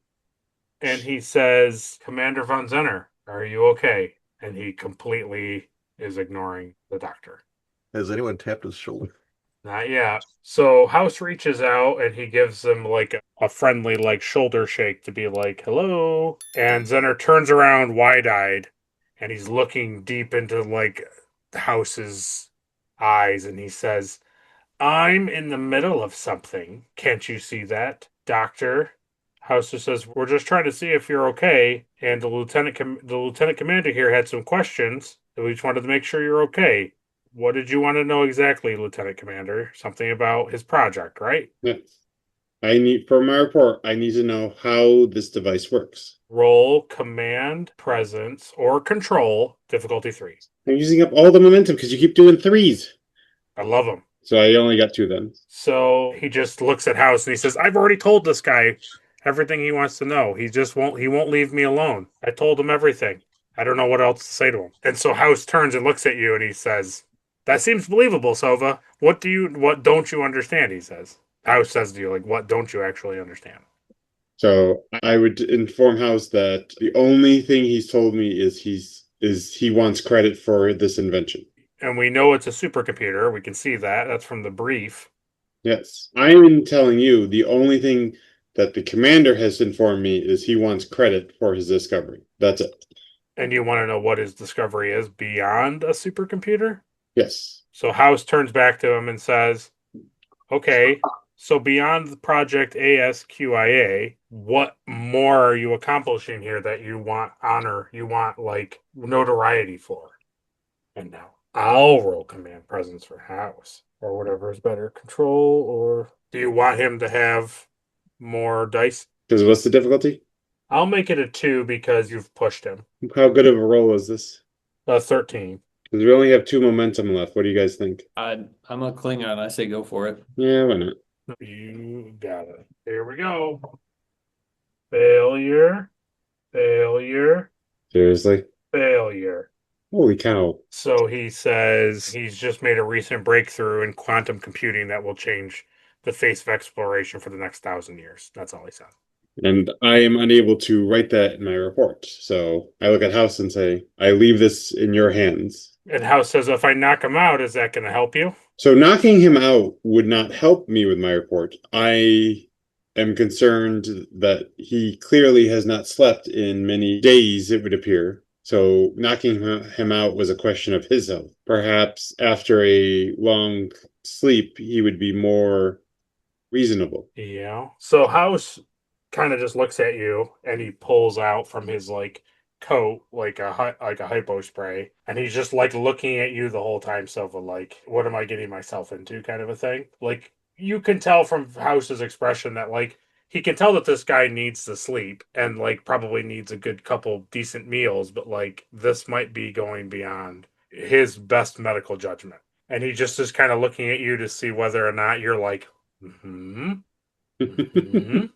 and he says, Commander von Zehner, are you okay? And he completely is ignoring the doctor. Has anyone tapped his shoulder? Not yet. So House reaches out and he gives them like a friendly like shoulder shake to be like, hello. And Zehner turns around wide-eyed and he's looking deep into like House's eyes and he says, I'm in the middle of something. Can't you see that, Doctor? House says, we're just trying to see if you're okay. And the lieutenant commander here had some questions. And we just wanted to make sure you're okay. What did you want to know exactly, Lieutenant Commander? Something about his project, right? Yes. For my report, I need to know how this device works. Roll command, presence, or control, difficulty 3. I'm using up all the momentum because you keep doing 3s. I love him. So I only got 2 then. So he just looks at House and he says, I've already told this guy everything he wants to know. He won't leave me alone. I told him everything. I don't know what else to say to him. And so House turns and looks at you and he says, that seems believable, Sova. What don't you understand? He says. House says to you, like, what don't you actually understand? So I would inform House that the only thing he's told me is he wants credit for this invention. And we know it's a supercomputer. We can see that. That's from the brief. Yes. I'm telling you, the only thing that the commander has informed me is he wants credit for his discovery. That's it. And you want to know what his discovery is beyond a supercomputer? Yes. So House turns back to him and says, okay, so beyond the project ASQIA, what more are you accomplishing here that you want honor, you want like notoriety for? And now I'll roll command presence for House or whatever is better. Control, or do you want him to have more dice? Because what's the difficulty? I'll make it a 2 because you've pushed him. How good of a roll is this? 13. Because we only have 2 momentum left. What do you guys think? I'm a Klingon. I say go for it. Yeah, why not? You got it. Here we go. Failure. Seriously? Failure. Holy cow. So he says he's just made a recent breakthrough in quantum computing that will change the face of exploration for the next 1,000 years. That's all he said. And I am unable to write that in my report. So I look at House and say, I leave this in your hands. And House says, if I knock him out, is that going to help you? So knocking him out would not help me with my report. I am concerned that he clearly has not slept in many days, it would appear. So knocking him out was a question of his health. Perhaps after a long sleep, he would be more reasonable. Yeah. So House kind of just looks at you and he pulls out from his like coat, like a hypo spray, and he's just like looking at you the whole time, Silva, like, what am I getting myself into, kind of a thing. Like you can tell from House's expression that like he can tell that this guy needs to sleep and like probably needs a good couple decent meals, but like this might be going beyond his best medical judgment. And he just is kind of looking at you to see whether or not you're like, mm-hmm, mm-hmm,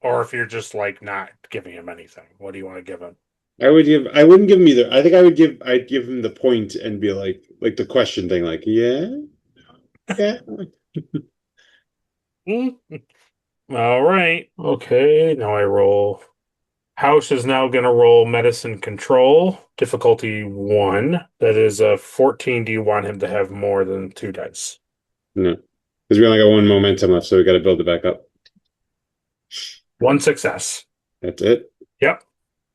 or if you're just like not giving him anything. What do you want to give him? I wouldn't give him either. I think I'd give him the point and be like the question thing, like, yeah, yeah. All right. Okay. Now I roll. House is now going to roll medicine control, difficulty 1. That is a 14. Do you want him to have more than 2 dice? No, because we only got one momentum left, so we got to build it back up. 1 success. That's it. Yep.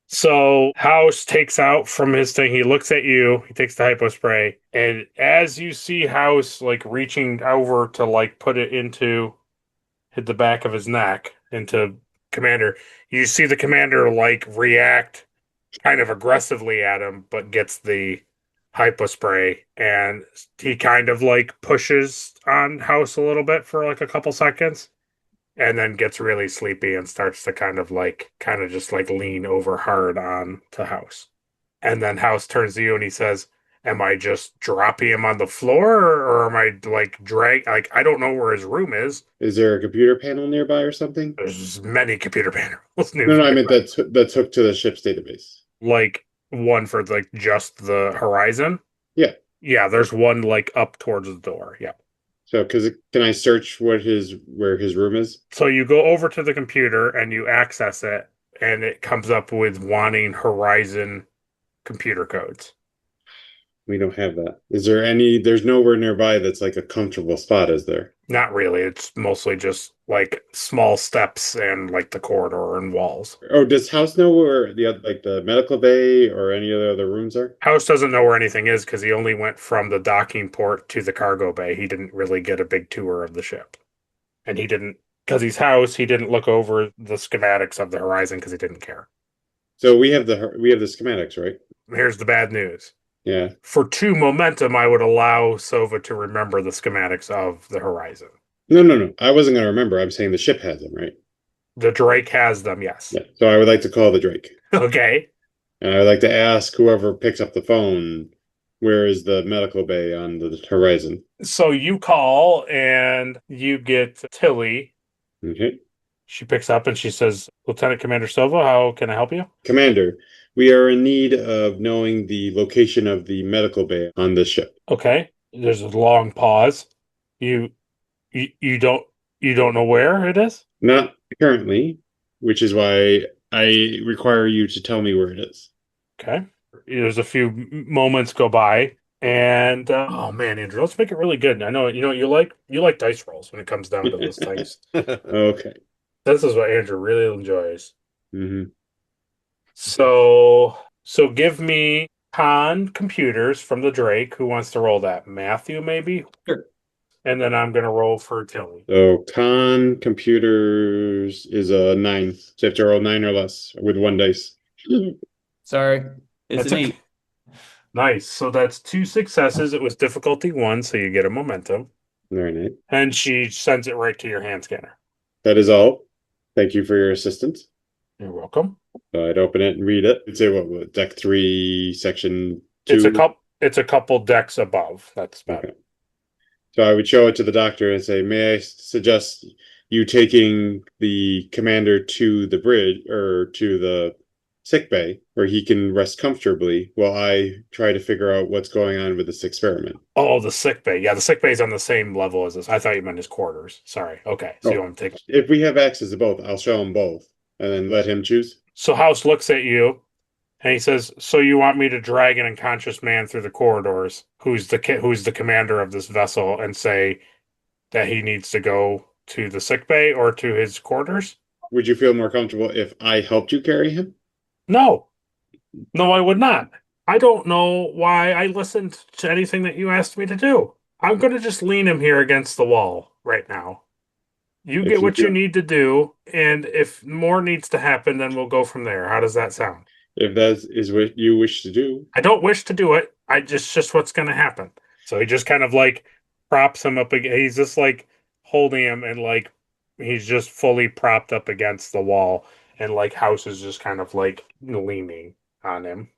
So House takes out from his thing. He looks at you. He takes the hypo spray, and as you see House like reaching over to like put it into hit the back of his neck into Commander, you see the Commander like react kind of aggressively at him, but gets the hypo spray, and he kind of like pushes on House a little bit for like a couple seconds, and then gets really sleepy and starts to kind of just like lean over hard on to House. And then House turns to you and he says, am I just dropping him on the floor, or am I like I don't know where his room is. Is there a computer panel nearby or something? There's many computer panels No, I meant that's hooked to the ship's database. Like one for like just the Horizon. Yeah, there's one like up towards the door. Yeah. So, can I search where his room is? So you go over to the computer and you access it, and it comes up with wanting Horizon computer codes. We don't have that. Is there there's nowhere nearby that's like a comfortable spot, is there? Not really. It's mostly just like small steps and like the corridor and walls. Oh, does House know where the medical bay or any of the other rooms are? House doesn't know where anything is because he only went from the docking port to the cargo bay. He didn't really get a big tour of the ship. And he didn't, because he's House, he didn't look over the schematics of the Horizon because he didn't care. So we have the schematics, right? Here's the bad news. Yeah. For 2 momentum, I would allow Sova to remember the schematics of the Horizon. No. I wasn't going to remember. I'm saying the ship has them, right? The Drake has them, yes. Yeah. So I would like to call the Drake. Okay. And I would like to ask whoever picks up the phone, where is the medical bay on the Horizon? So you call and you get Tilly. Okay. She picks up and she says, Lieutenant Commander Sova, how can I help you? Commander, we are in need of knowing the location of the medical bay on this ship. Okay. There's a long pause. You don't know where it is? Not currently, which is why I require you to tell me where it is. Okay. There's a few moments go by, and oh man, Andrew, let's make it really good. I know you like dice rolls when it comes down to those things. Okay. This is what Andrew really enjoys. Mm-hmm. So give me con computers from the Drake. Who wants to roll that? Matthew, maybe? Sure. And then I'm going to roll for Tilly. So con computers is a 9. So you have to roll 9 or less with 1 dice. Sorry. It's That's an okay. 8. Nice. So that's 2 successes. It was difficulty 1, so you get a momentum. Very nice. And she sends it right to your hand scanner. That is all. Thank you for your assistance. You're welcome. So I'd open it and read it. It'd say what deck 3, section 2. It's a couple decks above. That's about it. So I would show it to the doctor and say, may I suggest you taking the commander to the bridge or to the sick bay where he can rest comfortably while I try to figure out what's going on with this experiment. Oh, the sick bay. Yeah, the sick bay is on the same level as this. I thought you meant his quarters. Sorry. Okay. So you want to take... If we have access to both, I'll show him both and then let him choose. So House looks at you and he says, so you want me to drag an unconscious man through the corridors who's the commander of this vessel and say that he needs to go to the sick bay or to his quarters? Would you feel more comfortable if I helped you carry him? No, I would not. I don't know why I listened to anything that you asked me to do. I'm going to just lean him here against the wall right now. You get what you need to do, and if more needs to happen, then we'll go from there. How does that sound? if that is what you wish to do. I don't wish to do it. Just what's going to happen. So he just kind of like props him up. He's just like holding him and like he's just fully propped up against the wall, and like House is just kind of like leaning on him.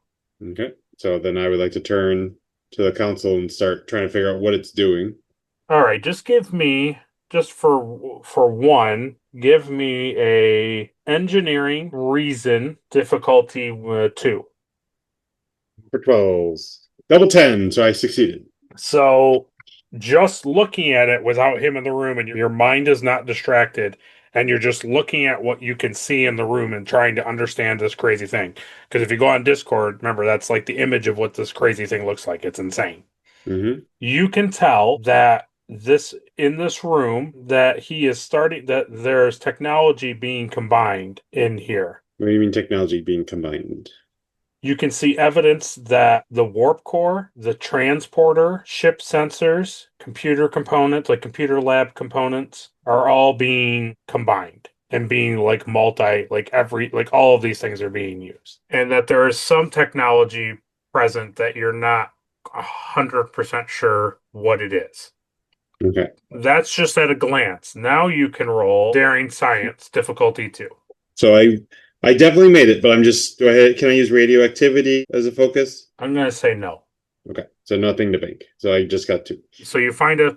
Okay. So then I would like to turn to the council and start trying to figure out what it's doing. All right, just give me just for one, give me a engineering reason difficulty 2. For 12s. Double 10, so I succeeded. So just looking at it without him in the room and your mind is not distracted and you're just looking at what you can see in the room and trying to understand this crazy thing. Because if you go on Discord, remember that's like the image of what this crazy thing looks like. It's insane. Mm-hmm. You can tell that this room that he is starting that there's technology being combined in here. What do you mean technology being combined? You can see evidence that the warp core, the transporter, ship sensors, computer components, like computer lab components, are all being combined and being like like all of these things are being used. And that there is some technology present that you're not 100% sure what it is. Okay. That's just at a glance. Now you can roll Daring Science difficulty 2. So I definitely made it, but I'm just can I use radioactivity as a focus? I'm going to say no. Okay. So nothing to bank. So I just got 2. So you find a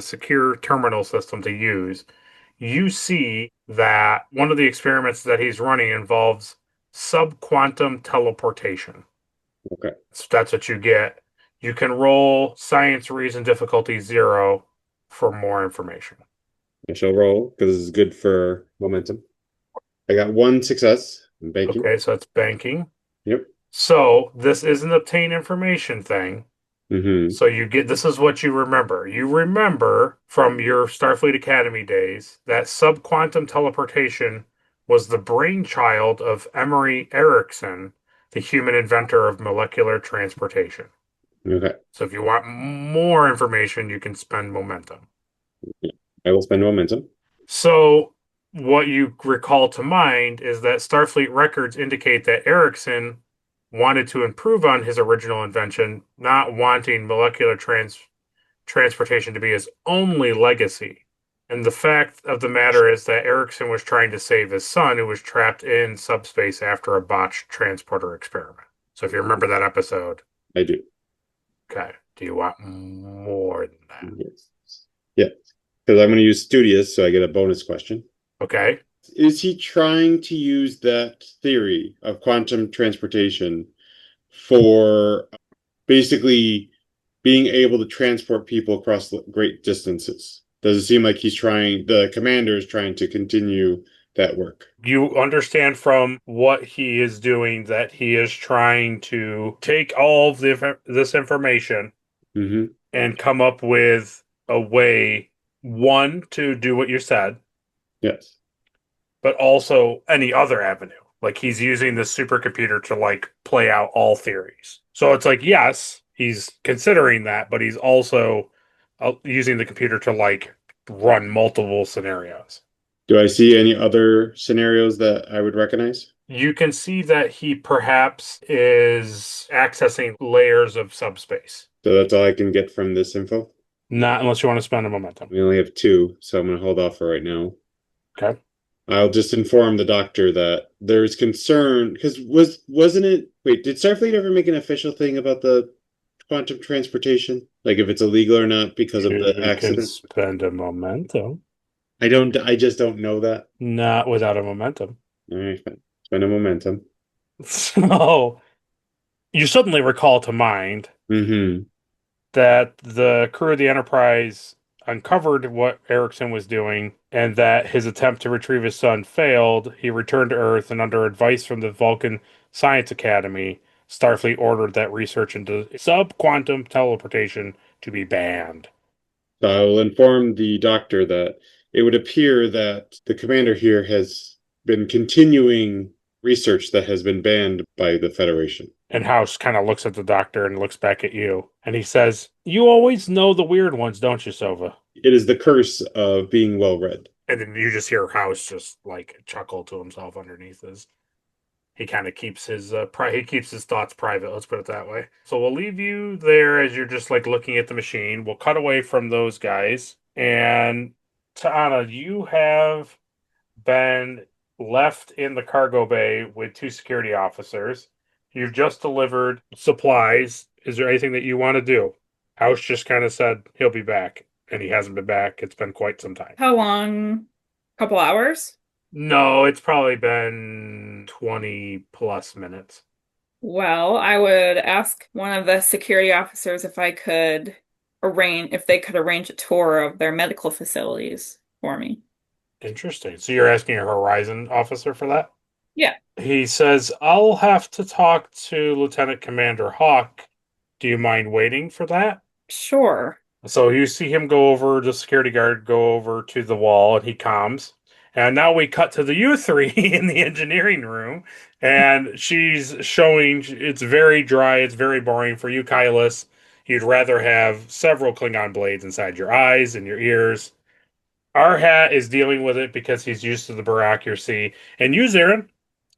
secure terminal system to use. You see that one of the experiments that he's running involves subquantum teleportation. Okay. So that's what you get. You can roll Science Reason difficulty 0 for more information. I shall roll because this is good for momentum. I got 1 success in banking. Okay, so that's banking. Yep. So this is an obtain information thing. Mm-hmm. So this is what you remember. You remember from your Starfleet Academy days that subquantum teleportation was the brainchild of Emery Erickson, the human inventor of molecular transportation. Okay. So if you want more information, you can spend momentum. Yeah. I will spend momentum. So what you recall to mind is that Starfleet records indicate that Erickson wanted to improve on his original invention, not wanting molecular transportation to be his only legacy. And the fact of the matter is that Erickson was trying to save his son, who was trapped in subspace after a botched transporter experiment. So if you remember that episode. I do. Okay. Do you want more than that? Yes. Yeah. Because I'm going to use studious, so I get a bonus question. Okay. Is he trying to use that theory of quantum transportation for basically being able to transport people across great distances? Does it seem like the commander is trying to continue that work? You understand from what he is doing that he is trying to take all of this information Mm-hmm. and come up with a way, one, to do what you said, Yes. but also any other avenue. Like he's using the supercomputer to like play out all theories. So it's like, yes, he's considering that, but he's also using the computer to like run multiple scenarios. Do I see any other scenarios that I would recognize? You can see that he perhaps is accessing layers of subspace. So that's all I can get from this info? Not unless you want to spend a momentum. We only have 2, so I'm going to hold off for right now. Okay. I'll just inform the doctor that there's concern because wasn't it? Wait, did Starfleet ever make an official thing about the quantum transportation? Like if it's illegal or not because of the accident? Can spend a momentum. I just don't know that. Not without a momentum. All right, spend a momentum. So you suddenly recall to mind Mm-hmm. that the crew of the Enterprise uncovered what Erickson was doing and that his attempt to retrieve his son failed. He returned to Earth, and under advice from the Vulcan Science Academy, Starfleet ordered that research into subquantum teleportation to be banned. So I will inform the doctor that it would appear that the commander here has been continuing research that has been banned by the Federation. And House kind of looks at the doctor and looks back at you. And he says, "You always know the weird ones, don't you, Sova?" It is the curse of being well read. And then you just hear House just like chuckle to himself underneath he kind of keeps his he keeps his thoughts private. Let's put it that way. So we'll leave you there as you're just like looking at the machine. We'll cut away from those guys, and Ta'ana, you have been left in the cargo bay with two security officers. You've just delivered supplies. Is there anything that you want to do? House just kind of said he'll be back, and he hasn't been back. It's been quite some time. How long? Couple hours? No, it's probably been 20 plus minutes. Well, I would ask one of the security officers if they could arrange a tour of their medical facilities for me. Interesting. So you're asking a Horizon officer for that? Yeah. He says, I'll have to talk to Lieutenant Commander Hawk. Do you mind waiting for that? Sure. So you see him go over, the security guard go over to the wall, and he calms. And now we cut to the U3 in the engineering room, and she's showing it's very dry, it's very boring for you, Kylus. You'd rather have several Klingon blades inside your eyes and your ears. Our hat is dealing with it because he's used to the bureaucracy. And you, Zarin,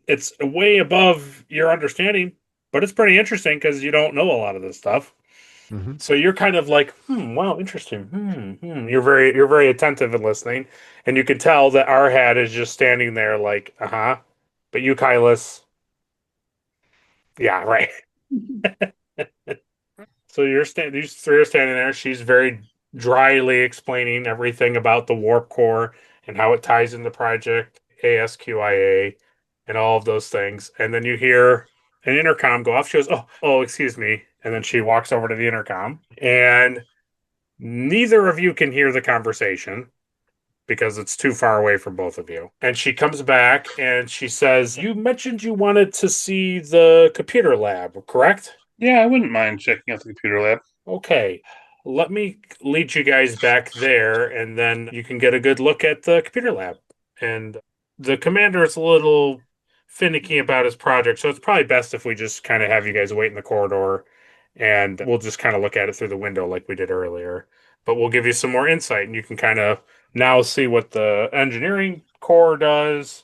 it's way above your understanding, but it's pretty interesting because you don't know a lot of this stuff. Mm-hmm. So you're kind of like, wow, interesting. You're very attentive and listening, and you can tell that our hat is just standing there like, uh-huh. But you, Kylus, yeah, right. So these three are standing there. She's very dryly explaining everything about the warp core and how it ties into Project ASQIA and all of those things. And then you hear an intercom go off. She goes, oh, excuse me. And then she walks over to the intercom, and neither of you can hear the conversation because it's too far away from both of you. And she comes back and she says, you mentioned you wanted to see the computer lab, correct? Yeah, I wouldn't mind checking out the computer lab. Okay. Let me lead you guys back there, and then you can get a good look at the computer lab. And the commander is a little finicky about his project, so it's probably best if we just kind of have you guys wait in the corridor, and we'll just kind of look at it through the window like we did earlier. But we'll give you some more insight, and you can kind of now see what the engineering core does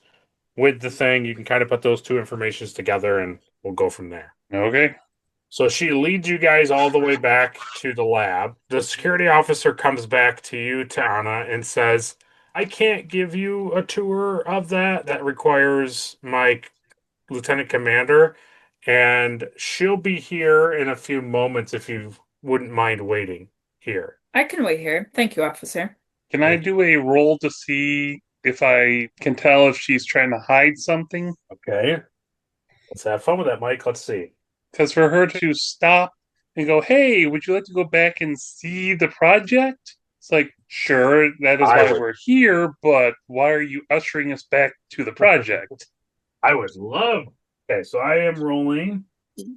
with the thing. You can kind of put those two informations together, and we'll go from there. Okay. So she leads you guys all the way back to the lab. The security officer comes back to you, Tana, and says, I can't give you a tour of that. That requires my lieutenant commander, and she'll be here in a few moments if you wouldn't mind waiting here. I can wait here. Thank you, officer. Can I do a roll to see if I can tell if she's trying to hide something? Okay. Let's have fun with that, Mike. Let's see. Because for her to stop and go, hey, would you like to go back and see the project? It's like, sure, that is why we're here, but why are you ushering us back to the project? I would love. Okay, so I am rolling.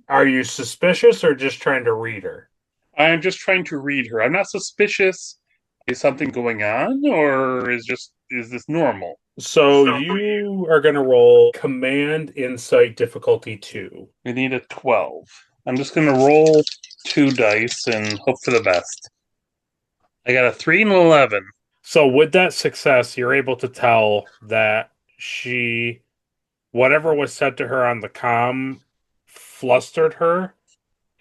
Are you suspicious or just trying to read her? I'm just trying to read her. I'm not suspicious. Is something going on, or is this normal? So you are going to roll Command Insight difficulty 2. We need a 12. I'm just going to roll 2 dice and hope for the best. I got a 3 and an 11. So with that success, you're able to tell that whatever was said to her on the comm flustered her,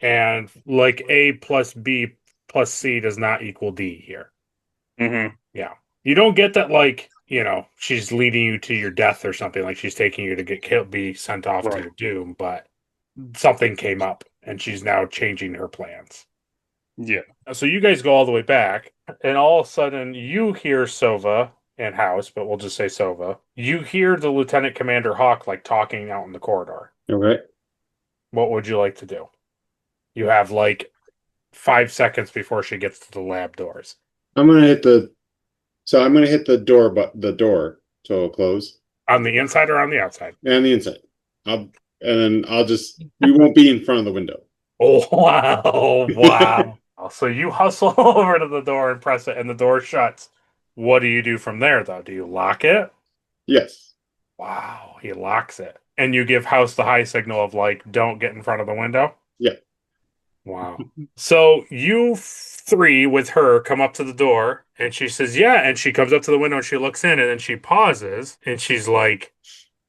and like A plus B plus C does not equal D here. Mm-hmm. Yeah. You don't get that, like, she's leading you to your death or something, like she's taking you to get killed, be sent off to your doom, but something came up and she's now changing her plans. Yeah. So you guys go all the way back, and all of a sudden you hear Sova and House, but we'll just say Sova. You hear the Lieutenant Commander Hawk like talking out in the corridor. Okay. What would you like to do? You have like 5 seconds before she gets to the lab doors. I'm gonna hit the door, but the door, so it'll close. On the inside or on the outside? And the inside. We won't be in front of the window. Oh, wow. So you hustle over to the door and press it, and the door shuts. What do you do from there, though? Do you lock it? Yes. Wow, he locks it. And you give House the high signal of, like, don't get in front of the window? Yeah. Wow. So you three with her come up to the door, and she says, yeah, and she comes up to the window and she looks in, and then she pauses, and she's like,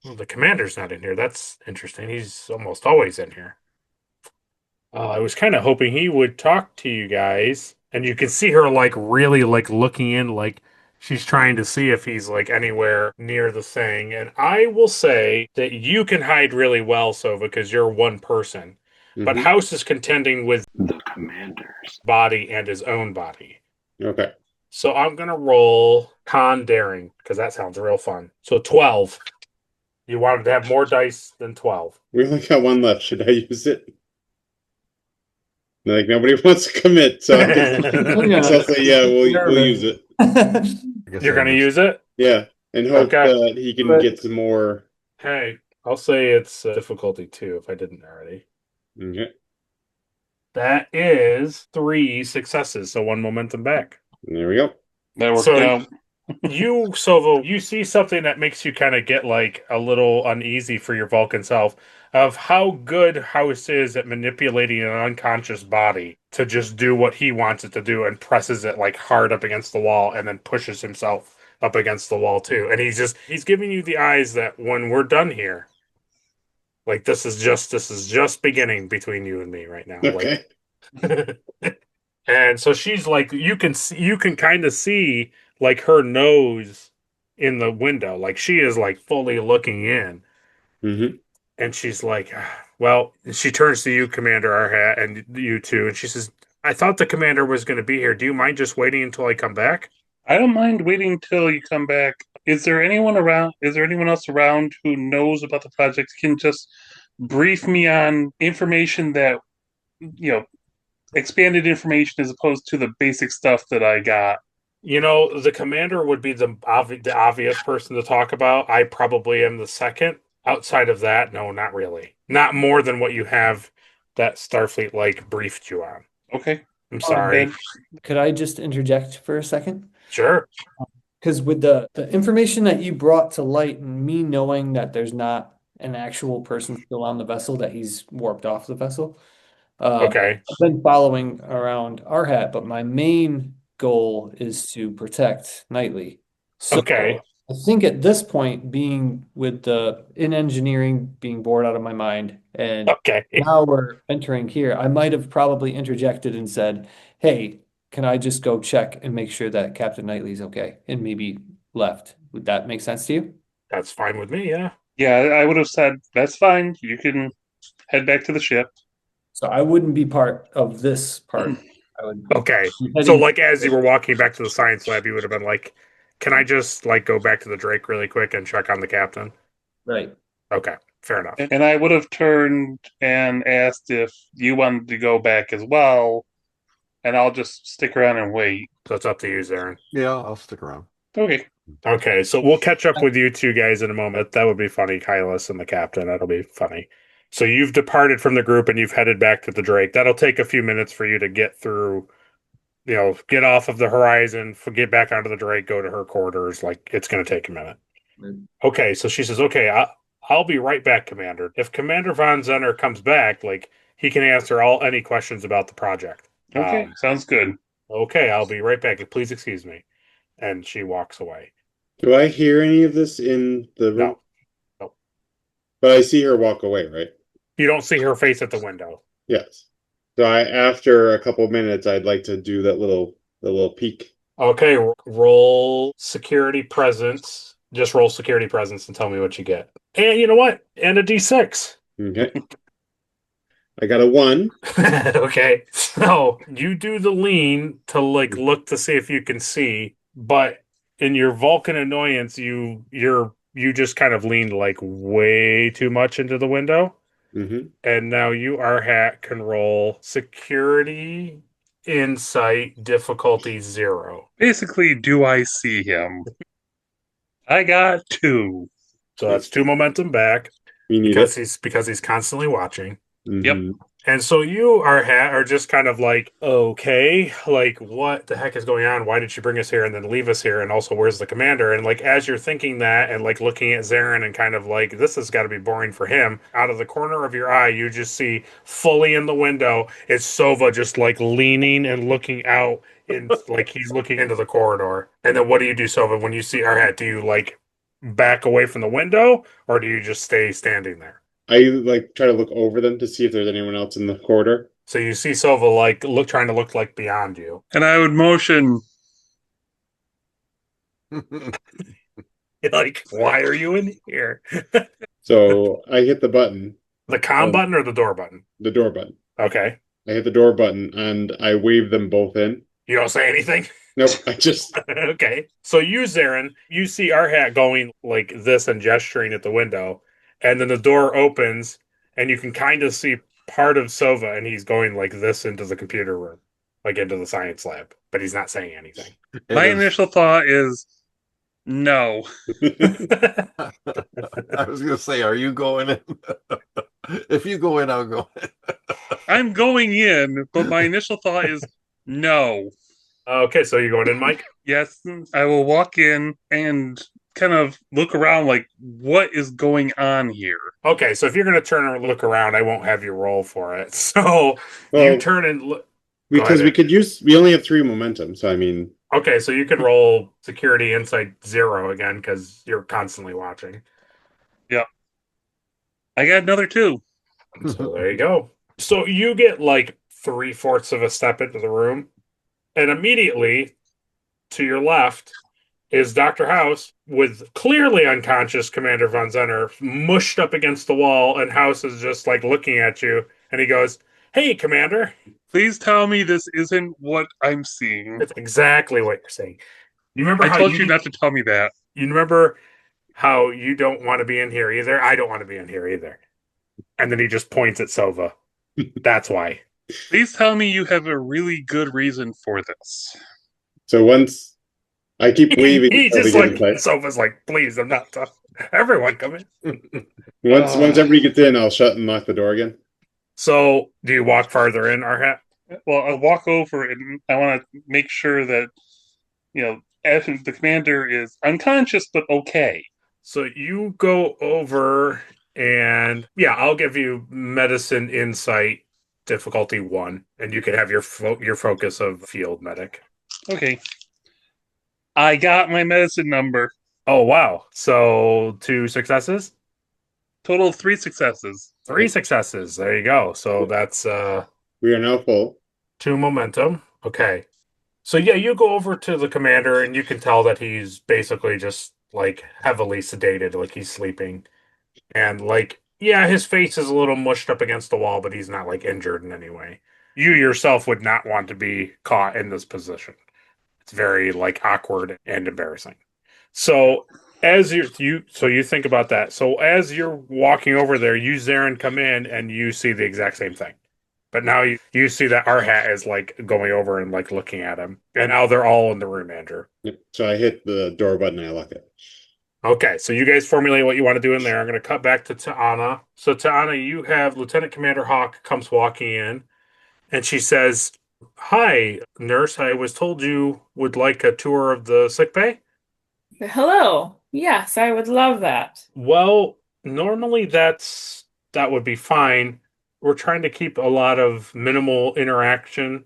Well, the commander's not in here. That's interesting. He's almost always in here. I was kind of hoping he would talk to you guys, and you can see her like really like looking in, like she's trying to see if he's like anywhere near the thing. And I will say that you can hide really well, Sova, because you're one person. But Mm-hmm. House is contending with the commander's body and his own body. Okay. So I'm gonna roll con daring because that sounds real fun. So 12. You wanted to have more dice than 12. We only got one left. Should I use it? Like nobody wants to commit, so I guess I'll say yeah. We'll use it. I guess You're I gonna use it? Yeah, and hope Okay. that he can get some more. Hey, I'll say it's difficulty 2 if I didn't already. Okay. That is 3 successes, so 1 momentum back. There we go. That worked So out. you, Sovo, you see something that makes you kind of get like a little uneasy for your Vulcan self of how good House is at manipulating an unconscious body to just do what he wants it to do and presses it like hard up against the wall and then pushes himself up against the wall too. And he's giving you the eyes that when we're done here, like this is just beginning between you and me right now. Okay. Like and so she's like you can kind of see like her nose in the window. Like she is like fully looking in. Mm-hmm. And she's like, well, she turns to you, Commander Arhat, and you two, and she says, I thought the commander was going to be here. Do you mind just waiting until I come back? I don't mind waiting till you come back. Is there anyone around? Is there anyone else around who knows about the project? Can just brief me on information that expanded information as opposed to the basic stuff that I got. You know, the commander would be the obvious person to talk about. I probably am the second. Outside of that, no, not really. Not more than what you have that Starfleet like briefed you on. Okay. I'm sorry. Then Could I just interject for a second? Sure. Because with the information that you brought to light and me knowing that there's not an actual person still on the vessel, that he's warped off the vessel, Okay. I've been following around Arhat, but my main goal is to protect Knightley. So Okay. I think at this point, being with the in engineering being bored out of my mind, and Okay. now we're entering here, I might have probably interjected and said, hey, can I just go check and make sure that Captain Knightley's okay? And maybe left. Would that make sense to you? That's fine with me, yeah. yeah, I would have said that's fine. You can head back to the ship. So I wouldn't be part of this part. I would Okay. be So heading- like as you were walking back to the science lab, you would have been like, can I just like go back to the Drake really quick and check on the captain? Right. Okay. Fair enough. And I would have turned and asked if you wanted to go back as well, and I'll just stick around and wait. So it's up to you, Zarin. Yeah, I'll stick around. Okay. Okay, so we'll catch up with you two guys in a moment. That would be funny, Kylus and the captain. That'll be funny. So you've departed from the group and you've headed back to the Drake. That'll take a few minutes for you to get through, get off of the Horizon, get back onto the Drake, go to her quarters. Like, it's going to take a minute. Right. Okay, so she says, okay, I'll be right back, Commander. If Commander von Zehner comes back, like, he can answer any questions about the project. Okay. Sounds good. Okay, I'll be right back. Please excuse me. And she walks away. Do I hear any of this in the room? No. But I see her walk away, right? You don't see her face at the window. Yes. So after a couple of minutes, I'd like to do the little peek. Okay, roll security presence. Just roll security presence and tell me what you get. And you know what? And a d6. Okay. I got a 1. Okay. So you do the lean to like look to see if you can see, but in your Vulcan annoyance, you just kind of leaned like way too much into the window. Mm-hmm. And now you, Arhat, can roll security insight difficulty 0. Basically, do I see him? I got 2. So that's 2 momentum back You need because it. he's constantly watching. Mhm. And so you are just kind of like, okay, like what the heck is going on? Why did she bring us here and then leave us here? And also, where's the commander? And like as you're thinking that and like looking at Zarin and kind of like this has got to be boring for him. Out of the corner of your eye, you just see fully in the window is Sova just like leaning and looking out in like he's looking into the corridor. And then what do you do, Sova, when you see Arhat? Do you like back away from the window, or do you just stay standing there? I like try to look over them to see if there's anyone else in the corridor. So you see Sova like trying to look like beyond you. And I would motion. Like, why are you in here? So I hit the button, The comm button or the door button? the door button. Okay. I hit the door button and I wave them both in. You don't say anything? Nope, I just Okay. So you, Zarin, you see Arhat going like this and gesturing at the window, and then the door opens, and you can kind of see part of Sova, and he's going like this into the computer room, like into the science lab, but he's not saying anything. My initial thought is no. I was going to say, are you going in? If you go in, I'll go in. I'm going in, but my initial thought is no. Okay, so you're going in, Mike? Yes, I will walk in and kind of look around like, what is going on here? Okay, so if you're going to turn and look around, I won't have you roll for it. So well, you turn and look. because we could use. We only have 3 momentum, so I mean. Okay, so you can roll security insight 0 again because you're constantly watching. Yeah. I got another 2. So there you go. So you get like 3/4 of a step into the room, and immediately to your left is Dr. House with clearly unconscious Commander von Zehner mushed up against the wall, and House is just like looking at you, and he goes, "Hey, Commander." Please tell me this isn't what I'm seeing. That's exactly what you're saying. You remember I told you not to tell me that. You remember how you don't want to be in here either? I don't want to be in here either. And then he just points at Sova. That's why. Please tell me you have a really good reason for this. So once I keep waving, he just like Sova's like, please, I'm not tough. Everyone come in. Once everybody gets in, I'll shut and lock the door again. So do you walk farther in, Arhat? Well, I'll walk over and I want to make sure that, the commander is unconscious but okay. So you go over and I'll give you medicine insight difficulty 1, and you can have your focus of field medic. Okay. I got my medicine number. Oh, wow. So 2 successes? Total of 3 successes. 3 successes. There you go. So that's we are now full. 2 momentum. Okay. So you go over to the commander and you can tell that he's basically just like heavily sedated, like he's sleeping. And like, his face is a little mushed up against the wall, but he's not like injured in any way. You yourself would not want to be caught in this position. It's very like awkward and embarrassing. So as you think about that. So as you're walking over there, you, Zarin, come in and you see the exact same thing. But now you see that Arhat is like going over and like looking at him. And now they're all in the room, Andrew. So I hit the door button and I lock it. Okay, so you guys formulate what you want to do in there. I'm going to cut back to Ta'ana. So Ta'ana, you have Lieutenant Commander Hawk comes walking in, and she says, "Hi, nurse. I was told you would like a tour of the sick bay." Hello. Yes, I would love that. Well, normally that would be fine. We're trying to keep a lot of minimal interaction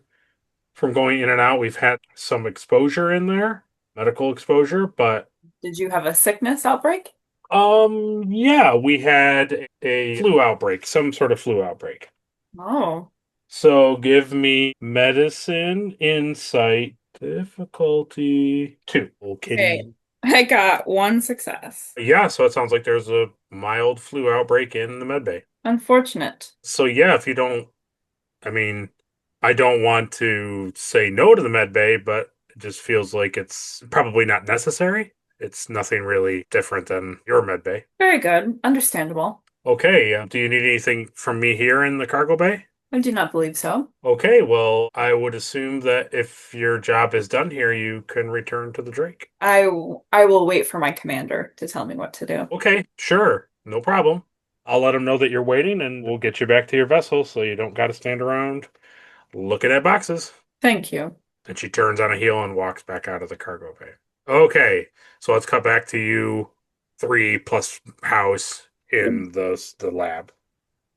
from going in and out. We've had some exposure in there, medical exposure, but did you have a sickness outbreak? Yeah, we had a flu outbreak, some sort of flu outbreak. Oh. So give me medicine insight difficulty 2. Okay. I got 1 success. Yeah, so it sounds like there's a mild flu outbreak in the medbay. Unfortunate. So if you don't, I don't want to say no to the medbay, but it just feels like it's probably not necessary. It's nothing really different than your medbay. Very good. Understandable. Okay, do you need anything from me here in the cargo bay? I do not believe so. Okay, well, I would assume that if your job is done here, you can return to the Drake. I will wait for my commander to tell me what to do. Okay, sure. No problem. I'll let him know that you're waiting, and we'll get you back to your vessel so you don't got to stand around looking at boxes. Thank you. And she turns on a heel and walks back out of the cargo bay. Okay, so let's cut back to you 3 plus House in the lab.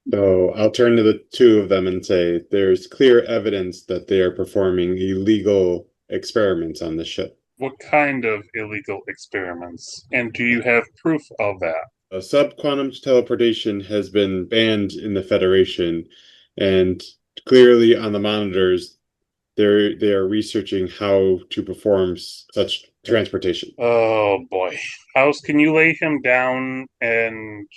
So I'll turn to the 2 of them and say, there's clear evidence that they are performing illegal experiments on the ship. What kind of illegal experiments? And do you have proof of that? Subquantum teleportation has been banned in the Federation, and clearly on the monitors, they are researching how to perform such transportation. Oh boy. House, can you lay him down and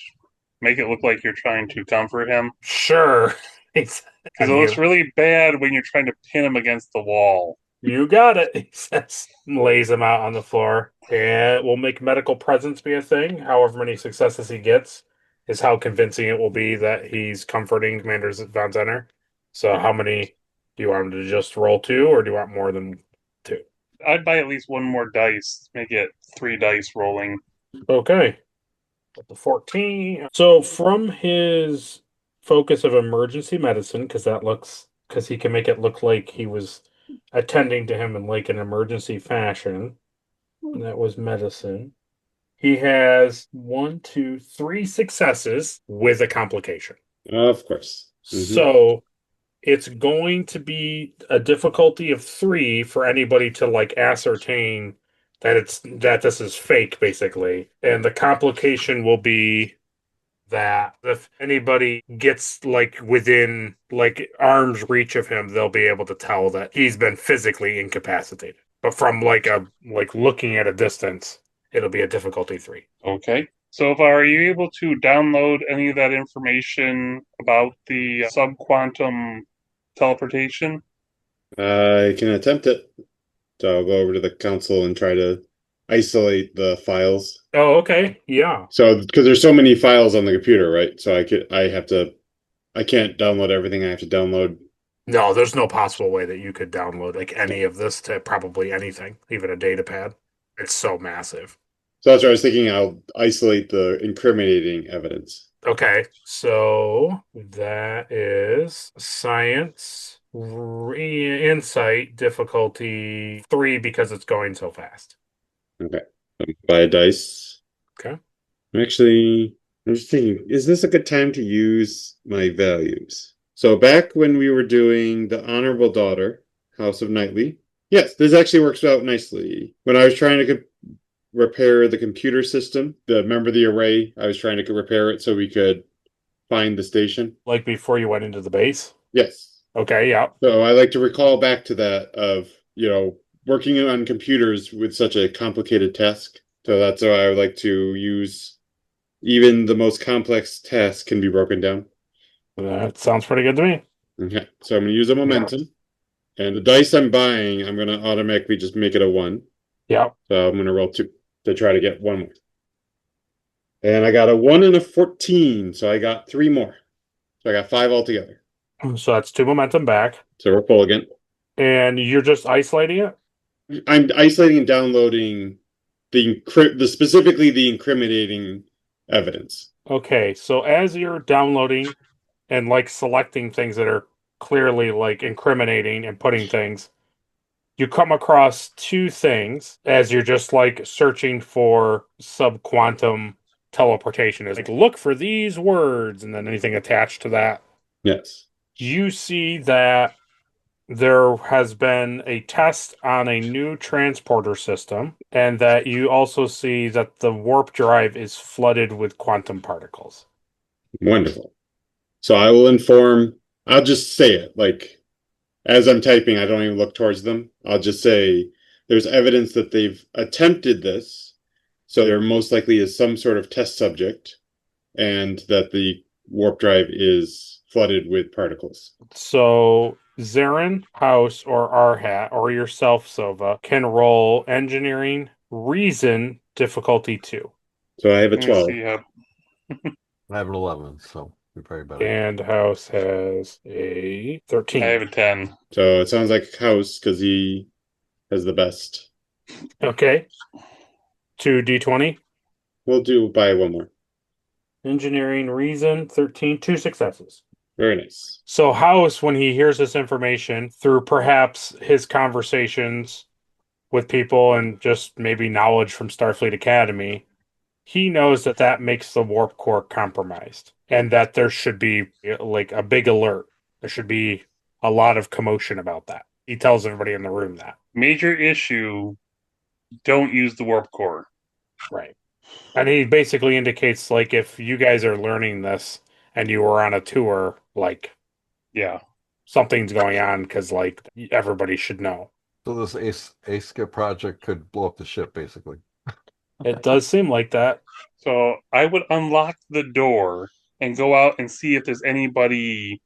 make it look like you're trying to comfort him? Sure. Because it looks really bad when you're trying to pin him against the wall. You got it, he says, lays him out on the floor. And we'll make medical presence be a thing. However many successes he gets is how convincing it will be that he's comforting Commander von Zehner. So how many do you want him to just roll 2, or do you want more than 2? I'd buy at least one more dice, make it 3 dice rolling. Okay. With the 14. So from his focus of emergency medicine, because he can make it look like he was attending to him in like an emergency fashion. And that was medicine. He has 1, 2, 3 successes with a complication. Of course. So it's going to be a difficulty of 3 for anybody to like ascertain that this is fake, basically. And the complication will be that if anybody gets like within like arm's reach of him, they'll be able to tell that he's been physically incapacitated. But from like looking at a distance, it'll be a difficulty 3. Okay. So far, are you able to download any of that information about the subquantum teleportation? I can attempt it. So I'll go over to the council and try to isolate the files. Oh, okay. Yeah. So because there's so many files on the computer, right? So I can't download everything. I have to download. No, there's no possible way that you could download like any of this to probably anything, even a data pad. It's so massive. So that's what I was thinking. I'll isolate the incriminating evidence. Okay, so that is science, insight, difficulty 3 because it's going so fast. Okay. Buy a dice. Okay. Actually, I'm just thinking, is this a good time to use my values? So back when we were doing the Honorable Daughter, House of Knightley, yes, this actually works out nicely. When I was trying to repair the computer system, remember the array, I was trying to repair it so we could find the station. Like before you went into the base? Yes. Okay, yeah. So I like to recall back to that of, working on computers with such a complicated task. So that's why I would like to use even the most complex tasks can be broken down. That sounds pretty good to me. Okay, so I'm going to use a momentum. And the dice I'm buying, I'm going to automatically just make it a 1. Yeah. So I'm going to roll 2 to try to get 1 more. And I got a 1 and a 14, so I got 3 more. So I got 5 altogether. So that's 2 momentum back. So we're full again. And you're just isolating it? I'm isolating and downloading specifically the incriminating evidence. Okay, so as you're downloading and like selecting things that are clearly like incriminating and putting things, you come across 2 things as you're just like searching for subquantum teleportation. It's like, look for these words, and then anything attached to that. Yes. You see that there has been a test on a new transporter system, and that you also see that the warp drive is flooded with quantum particles. Wonderful. So I'll just say it. Like, as I'm typing, I don't even look towards them. I'll just say there's evidence that they've attempted this. So there most likely is some sort of test subject, and that the warp drive is flooded with particles. So Zarin, House, or Arhat, or yourself, Sova, can roll engineering, reason, difficulty 2. So I have a 12. I have an 11, so you're probably better. And House has a 13. I have a 10. So it sounds like House, because he has the best. Okay. 2d20. We'll buy 1 more. Engineering, reason, 13, 2 successes. Very nice. So House, when he hears this information through perhaps his conversations with people and just maybe knowledge from Starfleet Academy, he knows that makes the warp core compromised, and that there should be like a big alert. There should be a lot of commotion about that. He tells everybody in the room that. Major issue don't use the warp core. Right. And he basically indicates, like, if you guys are learning this and you were on a tour, like, Yeah. something's going on because, like, everybody should know. So this ASQIA project could blow up the ship, basically. It does seem like that. So I would unlock the door and go out and see if there's anybody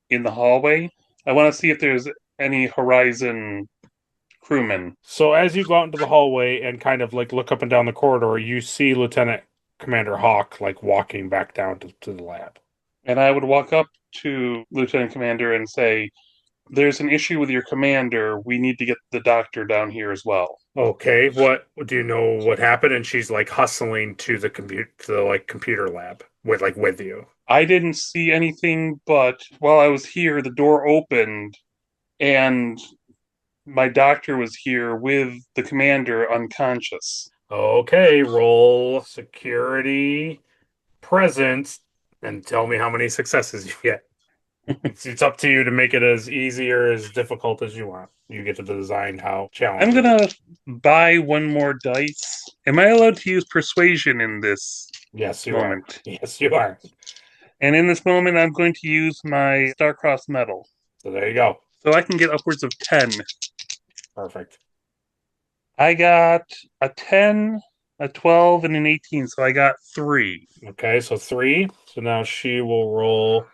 in the hallway. I want to see if there's any Horizon crewmen. So as you go out into the hallway and kind of like look up and down the corridor, you see Lieutenant Commander Hawk like walking back down to the lab. And I would walk up to Lieutenant Commander and say, there's an issue with your commander. We need to get the doctor down here as well. Okay, what do you know what happened? And she's like hustling to the computer lab with you. I didn't see anything, but while I was here, the door opened and my doctor was here with the commander unconscious. Okay, roll security presence and tell me how many successes you get. It's up to you to make it as easy or as difficult as you want. You get to design how challenging. I'm gonna buy one more dice. Am I allowed to use persuasion in this Yes, you moment? are. Yes, you are. And in this moment, I'm going to use my Star-Crossed medal. So there you go. So I can get upwards of 10. Perfect. I got a 10, a 12, and an 18, so I got 3. Okay, so 3. So now she will roll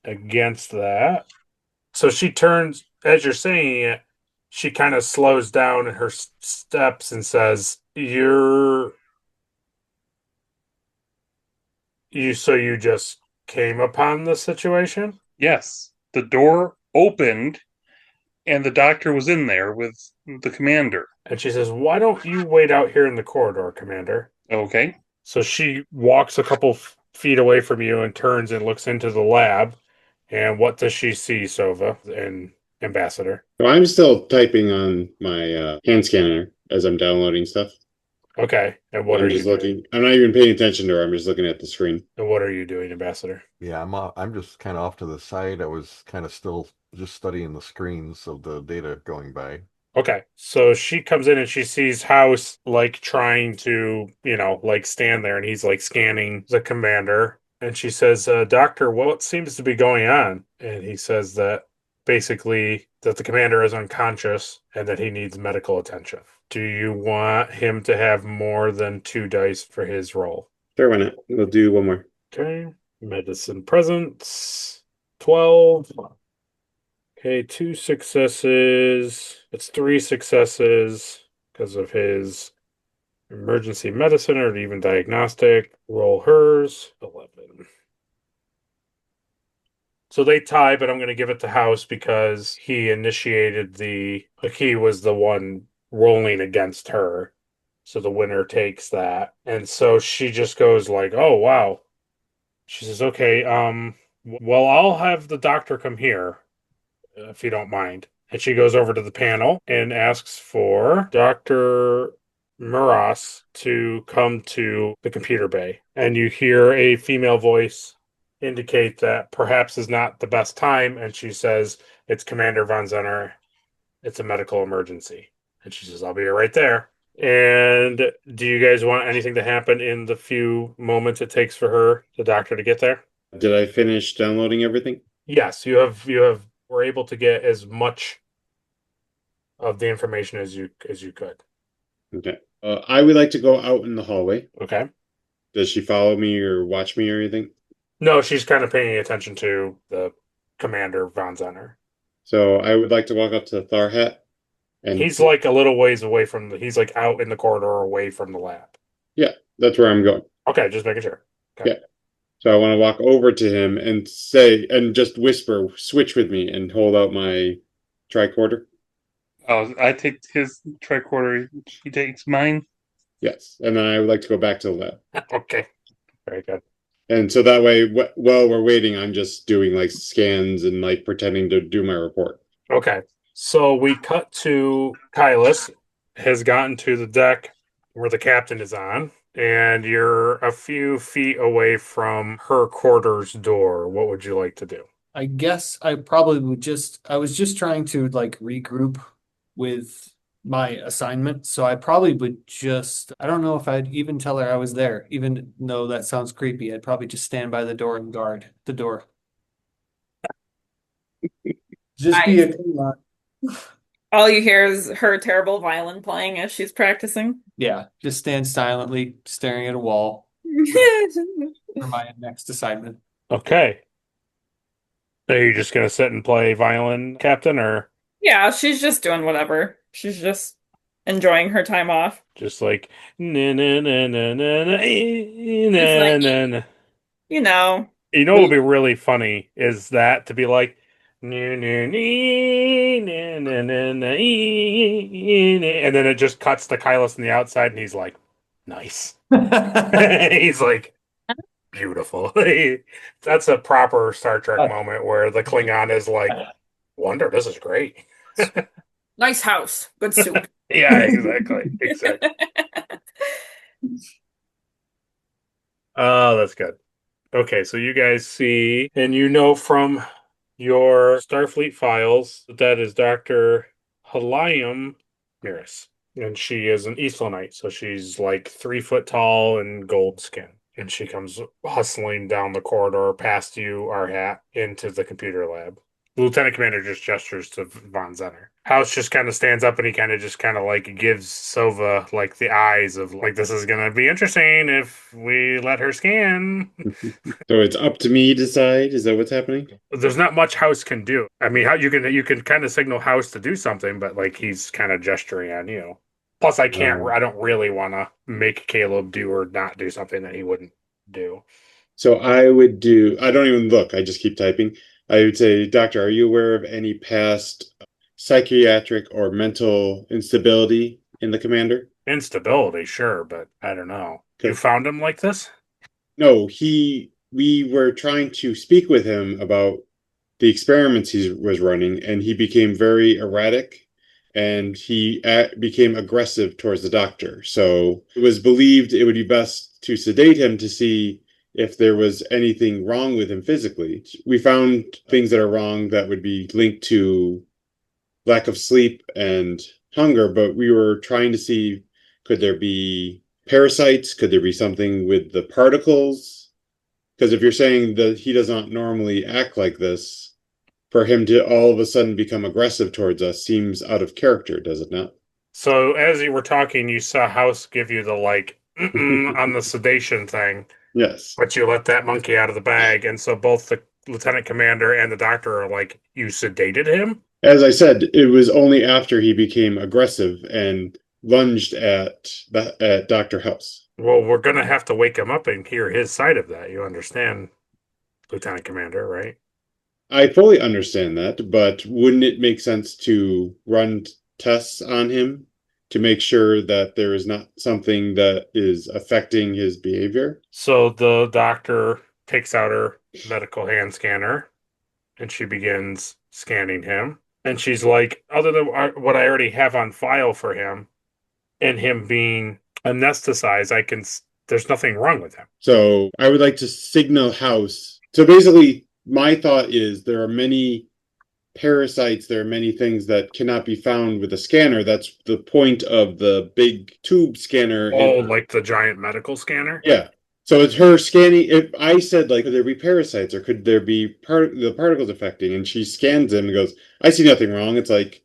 against that. So she turns, as you're saying it, she kind of slows down in her steps and says, so you just came upon the situation? Yes, the door opened, and the doctor was in there with the commander. And she says, why don't you wait out here in the corridor, Commander? Okay. So she walks a couple feet away from you and turns and looks into the lab. And what does she see, Sova and Ambassador? So I'm still typing on my hand scanner as I'm downloading stuff. Okay. And what I'm are just you looking. I'm not even paying attention to her. I'm just looking at the screen. And what are you doing, Ambassador? Yeah, I'm just kind of off to the side. I was kind of still just studying the screens of the data going by. Okay. So she comes in and she sees House like trying to, like stand there and he's like scanning the commander. And she says, Doctor, what seems to be going on? And he says that basically that the commander is unconscious and that he needs medical attention. Do you want him to have more than 2 dice for his roll? Sure, why not? We'll do one more. Okay. Medicine presence 12. Okay, 2 successes. It's 3 successes because of his emergency medicine or even diagnostic. Roll hers 11. So they tie, but I'm going to give it to House because he initiated he was the one rolling against her. So the winner takes that. And so she just goes like, "Oh, wow." She says, "Okay, well, I'll have the doctor come here if you don't mind." And she goes over to the panel and asks for Dr. Muras to come to the computer bay. And you hear a female voice indicate that perhaps is not the best time. And she says, it's Commander von Zehner. It's a medical emergency. And she says, I'll be right there. And do you guys want anything to happen in the few moments it takes for the doctor to get there? Did I finish downloading everything? Yes, you were able to get as much of the information as you could. Okay. I would like to go out in the hallway. Okay. Does she follow me or watch me or anything? No, she's kind of paying attention to the Commander von Zehner. So I would like to walk up to Tharhat. And he's like a little ways away he's like out in the corridor away from the lab. Yeah, that's where I'm going. Okay, just making sure. Okay. Yeah. So I want to walk over to him and say, and just whisper, switch with me and hold out my tricorder. Oh, I take his tricorder. He takes mine. Yes. And then I would like to go back to the lab. Okay. Very good. And so that way, while we're waiting, I'm just doing like scans and like pretending to do my report. Okay. So we cut to Kylus has gotten to the deck where the captain is on, and you're a few feet away from her quarters door. What would you like to do? I guess I probably I was just trying to like regroup with my assignment, so I probably would just, I don't know if I'd even tell her I was there, even though that sounds creepy. I'd probably just stand by the door and guard the door. Just be Nice. a Klingon. All you hear is her terrible violin playing as she's practicing. Yeah, just stand silently, staring at a wall for my next assignment. Okay. Are you just gonna sit and play violin, Captain, or Yeah, she's just doing whatever. She's just enjoying her time off. just like na na na na na na It's na like, na na? you know, You know what would we be really funny is that to be like na na na na na na na and then it just cuts to Kylos on the outside and he's like, nice. He's like, beautiful. That's a proper Star Trek moment where the Klingon is like, wonder, this is great. nice house, good soup. Yeah, exactly. Exactly. Oh, that's good. Okay, so you guys see, and you know from your Starfleet files that that is Dr. Halayim Miris. And she is an Eastlanite, so she's like 3 foot tall and gold skin. And she comes hustling down the corridor past you, Arhat, into the computer lab. The Lieutenant Commander just gestures to Von Zehner. House just kind of stands up and he kind of just kind of like gives Sova like the eyes of like, this is going to be interesting if we let her scan. So it's up to me to decide. Is that what's happening? There's not much House can do. I mean, how you can kind of signal House to do something, but like he's kind of gesturing on you. Plus, I can't. I don't really want to make Caleb do or not do something that he wouldn't do. So I would do, I don't even look, I just keep typing. I would say, Doctor, are you aware of any past psychiatric or mental instability in the commander? Instability, sure, but I don't know. You Okay. found him like this? No, we were trying to speak with him about the experiments he was running, and he became very erratic and he became aggressive towards the doctor. So it was believed it would be best to sedate him to see if there was anything wrong with him physically. We found things that are wrong that would be linked to lack of sleep and hunger, but we were trying to see, could there be parasites? Could there be something with the particles? Because if you're saying that he does not normally act like this, for him to all of a sudden become aggressive towards us seems out of character, does it not? So as you were talking, you saw House give you the like on the sedation thing, Yes. but you let that monkey out of the bag, and so both the lieutenant commander and the doctor are like, you sedated him? As I said, it was only after he became aggressive and lunged at Dr. House. Well, we're gonna have to wake him up and hear his side of that. You understand, Lieutenant Commander, right? I fully understand that, but wouldn't it make sense to run tests on him to make sure that there is not something that is affecting his behavior? So the doctor takes out her medical hand scanner and she begins scanning him. And she's like, other than what I already have on file for him and him being anesthetized, there's nothing wrong with him. So I would like to signal House. So basically, my thought is there are many parasites, there are many things that cannot be found with a scanner. That's the point of the big tube scanner. Oh, like the giant medical scanner? Yeah. So it's her scanning. If I said, like, could there be parasites or could there be the particles affecting? And she scans them and goes, I see nothing wrong. It's like,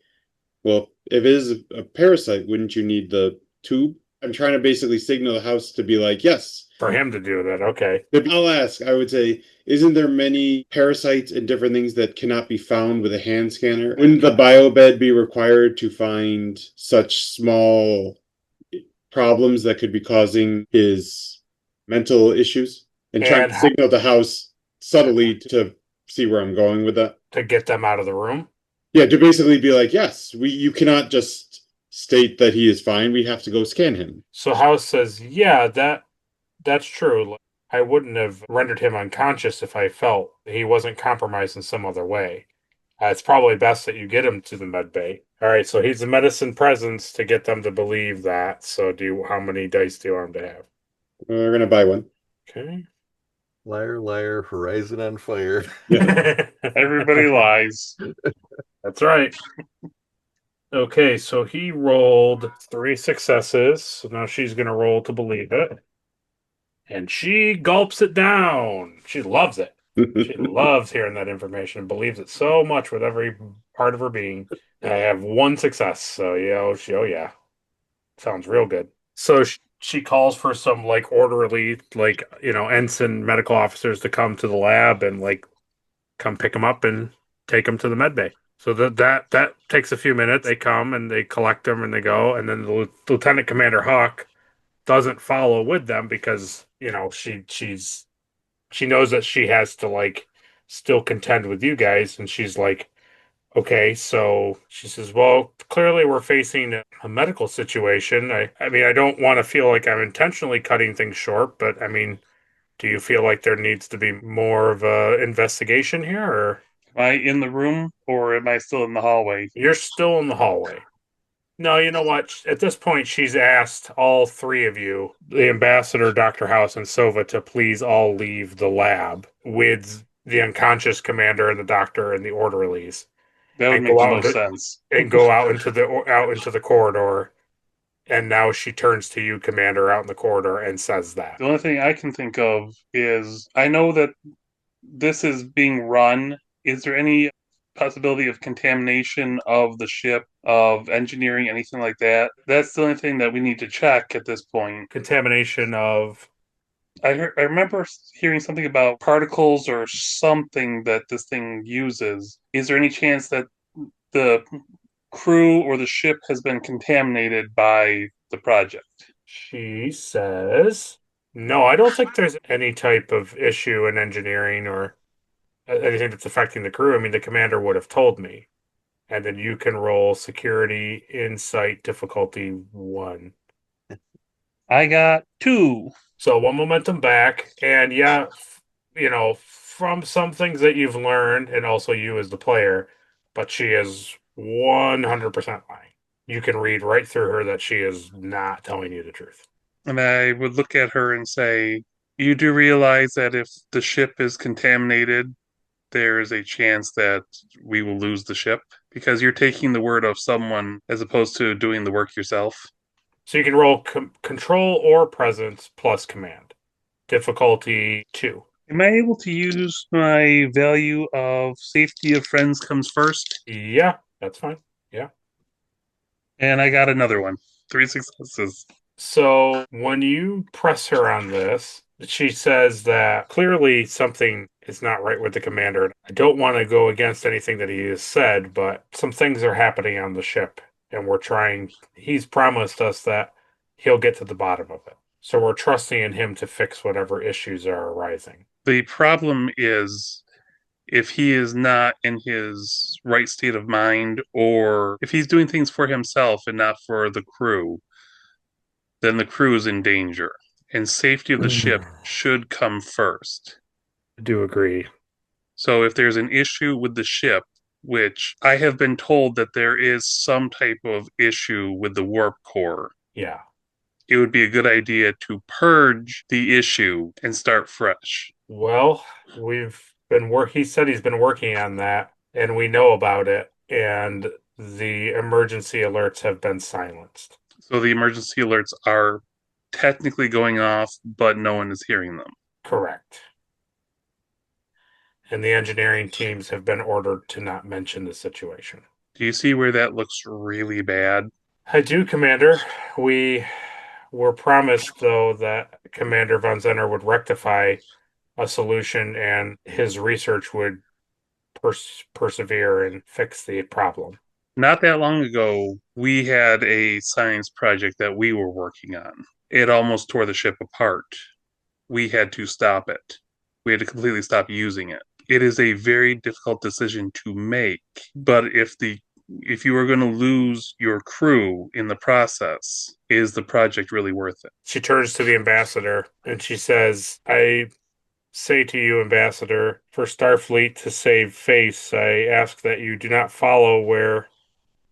well, if it is a parasite, wouldn't you need the tube? I'm trying to basically signal the House to be like, yes. For him to do that, okay. I'll ask, I would say, isn't there many parasites and different things that cannot be found with a hand scanner? Wouldn't the biobed be required to find such small problems that could be causing his mental issues? And trying to signal the House subtly to see where I'm going with that. To get them out of the room? Yeah, to basically be like, yes, you cannot just state that he is fine. We have to go scan him. So House says, yeah, that's true. I wouldn't have rendered him unconscious if I felt he wasn't compromised in some other way. It's probably best that you get him to the med bay. All right, so he's the medicine presence to get them to believe that. So how many dice do you want him to have? We're going to buy one. Okay. Liar, liar, Horizon on fire. Everybody lies. That's right. Okay, so he rolled 3 successes. So now she's going to roll to believe it. And she gulps it down. She loves it. She loves hearing that information and believes it so much with every part of her being. I have 1 success. So, oh yeah. Sounds real good. So she calls for some like orderly, like, ensign medical officers to come to the lab and like come pick him up and take him to the med bay. So that takes a few minutes. They come and they collect him and they go, and then the Lieutenant Commander Hawk doesn't follow with them because she knows that she has to like still contend with you guys, and she's like, okay, so she says, well, clearly we're facing a medical situation. I mean, I don't want to feel like I'm intentionally cutting things short, but I mean, do you feel like there needs to be more of a investigation here, or Am I in the room or am I still in the hallway? you're still in the hallway? No, you know what? At this point, she's asked all three of you, the ambassador, Dr. House, and Sova, to please all leave the lab with the unconscious commander and the doctor and the orderlies, That would and make go the out most into sense. the corridor. And now she turns to you, Commander, out in the corridor, and says that. The only thing I can think of is I know that this is being run. Is there any possibility of contamination of the ship, of engineering, anything like that? That's the only thing that we need to check at this point. Contamination of. I remember hearing something about particles or something that this thing uses. Is there any chance that the crew or the ship has been contaminated by the project? She says, no, I don't think there's any type of issue in engineering or anything that's affecting the crew. I mean, the commander would have told me. And then you can roll security, insight, difficulty 1. I got 2. So 1 momentum back. And yeah, from some things that you've learned, and also you as the player, but she is 100% lying. You can read right through her that she is not telling you the truth. And I would look at her and say, you do realize that if the ship is contaminated, there is a chance that we will lose the ship because you're taking the word of someone as opposed to doing the work yourself. So you can roll control or presence plus command. Difficulty 2. Am I able to use my value of safety of friends comes first? Yeah, that's fine. Yeah. And I got another one. 3 successes. So when you press her on this, she says that clearly something is not right with the commander. I don't want to go against anything that he has said, but some things are happening on the ship, and he's promised us that he'll get to the bottom of it. So we're trusting in him to fix whatever issues are arising. The problem is if he is not in his right state of mind, or if he's doing things for himself and not for the crew, then the crew is in danger. And safety of the ship should come first. I do agree. So if there's an issue with the ship, which I have been told that there is some type of issue with the warp core, Yeah. it would be a good idea to purge the issue and start fresh. Well, he said he's been working on that, and we know about it, and the emergency alerts have been silenced. So the emergency alerts are technically going off, but no one is hearing them. Correct. And the engineering teams have been ordered to not mention the situation. Do you see where that looks really bad? I do, Commander. We were promised, though, that Commander von Zehner would rectify a solution and his research would persevere and fix the problem. Not that long ago, we had a science project that we were working on. It almost tore the ship apart. We had to stop it. We had to completely stop using it. It is a very difficult decision to make, but if you are going to lose your crew in the process, is the project really worth it? She turns to the ambassador and she says, I say to you, Ambassador, for Starfleet to save face, I ask that you do not follow where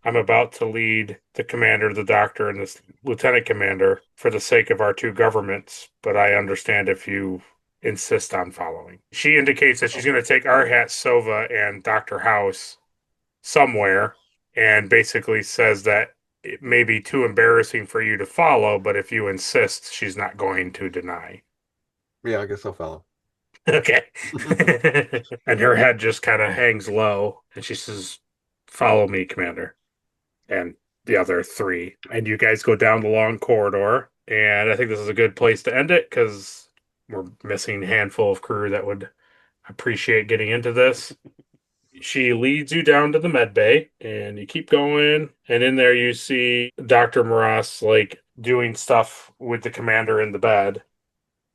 I'm about to lead the commander, the doctor, and this lieutenant commander for the sake of our two governments, but I understand if you insist on following. She indicates that she's going to take Arhat, Sova, and Dr. House somewhere, and basically says that it may be too embarrassing for you to follow, but if you insist, she's not going to deny. Yeah, I guess I'll follow. Okay. And her head just kind of hangs low, and she says, "Follow me, Commander." And the other three. And you guys go down the long corridor. And I think this is a good place to end it because we're missing a handful of crew that would appreciate getting into this. She leads you down to the med bay, and you keep going. And in there, you see Dr. Moras like doing stuff with the commander in the bed.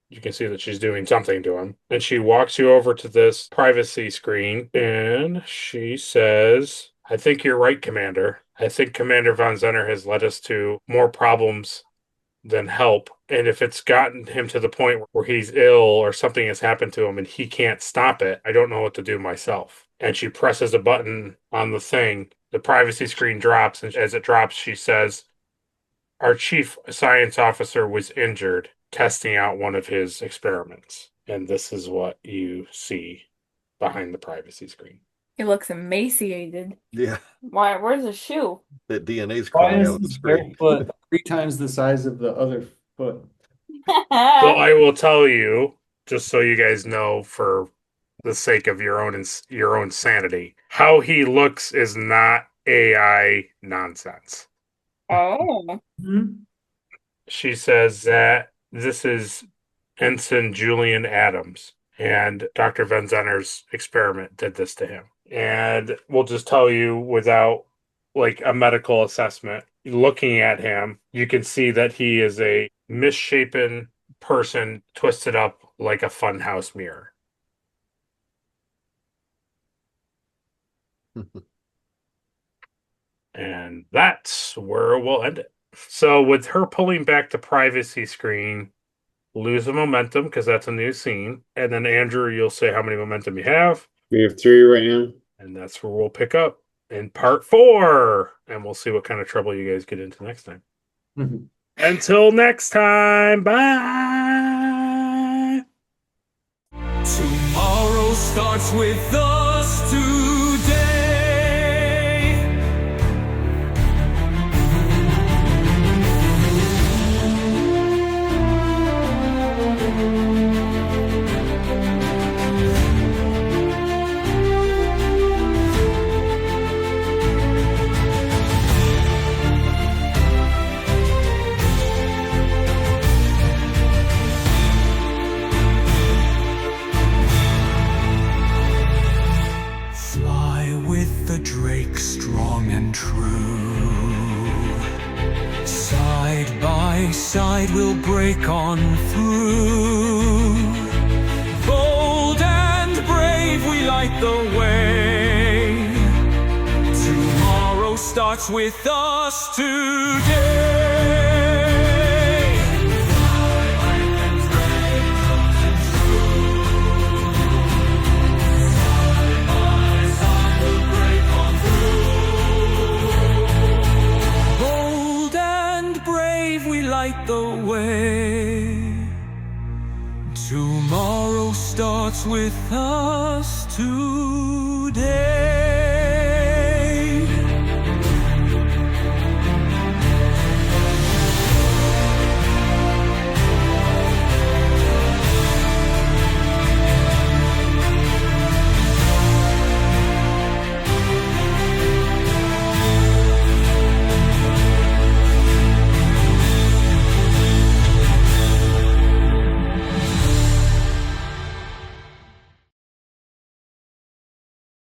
You can see that she's doing something to him. And she walks you over to this privacy screen, and she says, "I think you're right, Commander. I think Commander von Zehner has led us to more problems than help. And if it's gotten him to the point where he's ill or something has happened to him and he can't stop it, I don't know what to do myself." And she presses a button on the thing. The privacy screen drops, and as it drops, she says, "Our chief science officer was injured testing out one of his experiments." And this is what you see behind the privacy screen. He looks emaciated. Yeah, Why? Where's his shoe? that DNA's Why crawling is out of the his screen. foot 3 times the size of the other foot? So I will tell you, just so you guys know, for the sake of your own sanity, how he looks is not AI nonsense. Oh. She says that this is Ensign Julian Adams, and Dr. Van Zenner's experiment did this to him. And we'll just tell you without like a medical assessment, looking at him, you can see that he is a misshapen person twisted up like a funhouse mirror. And that's where we'll end it. So with her pulling back the privacy screen, lose a momentum because that's a new scene. And then Andrew, you'll say how many momentum you have. We have 3 right now. And that's where we'll pick up in part 4. And we'll see what kind of trouble you guys get into next time. Until next time, bye. Tomorrow starts with us today. Drake, strong and true. Side by side we'll break on through. Bold and brave we light the way. Tomorrow starts with us today. The way. Tomorrow starts with us too.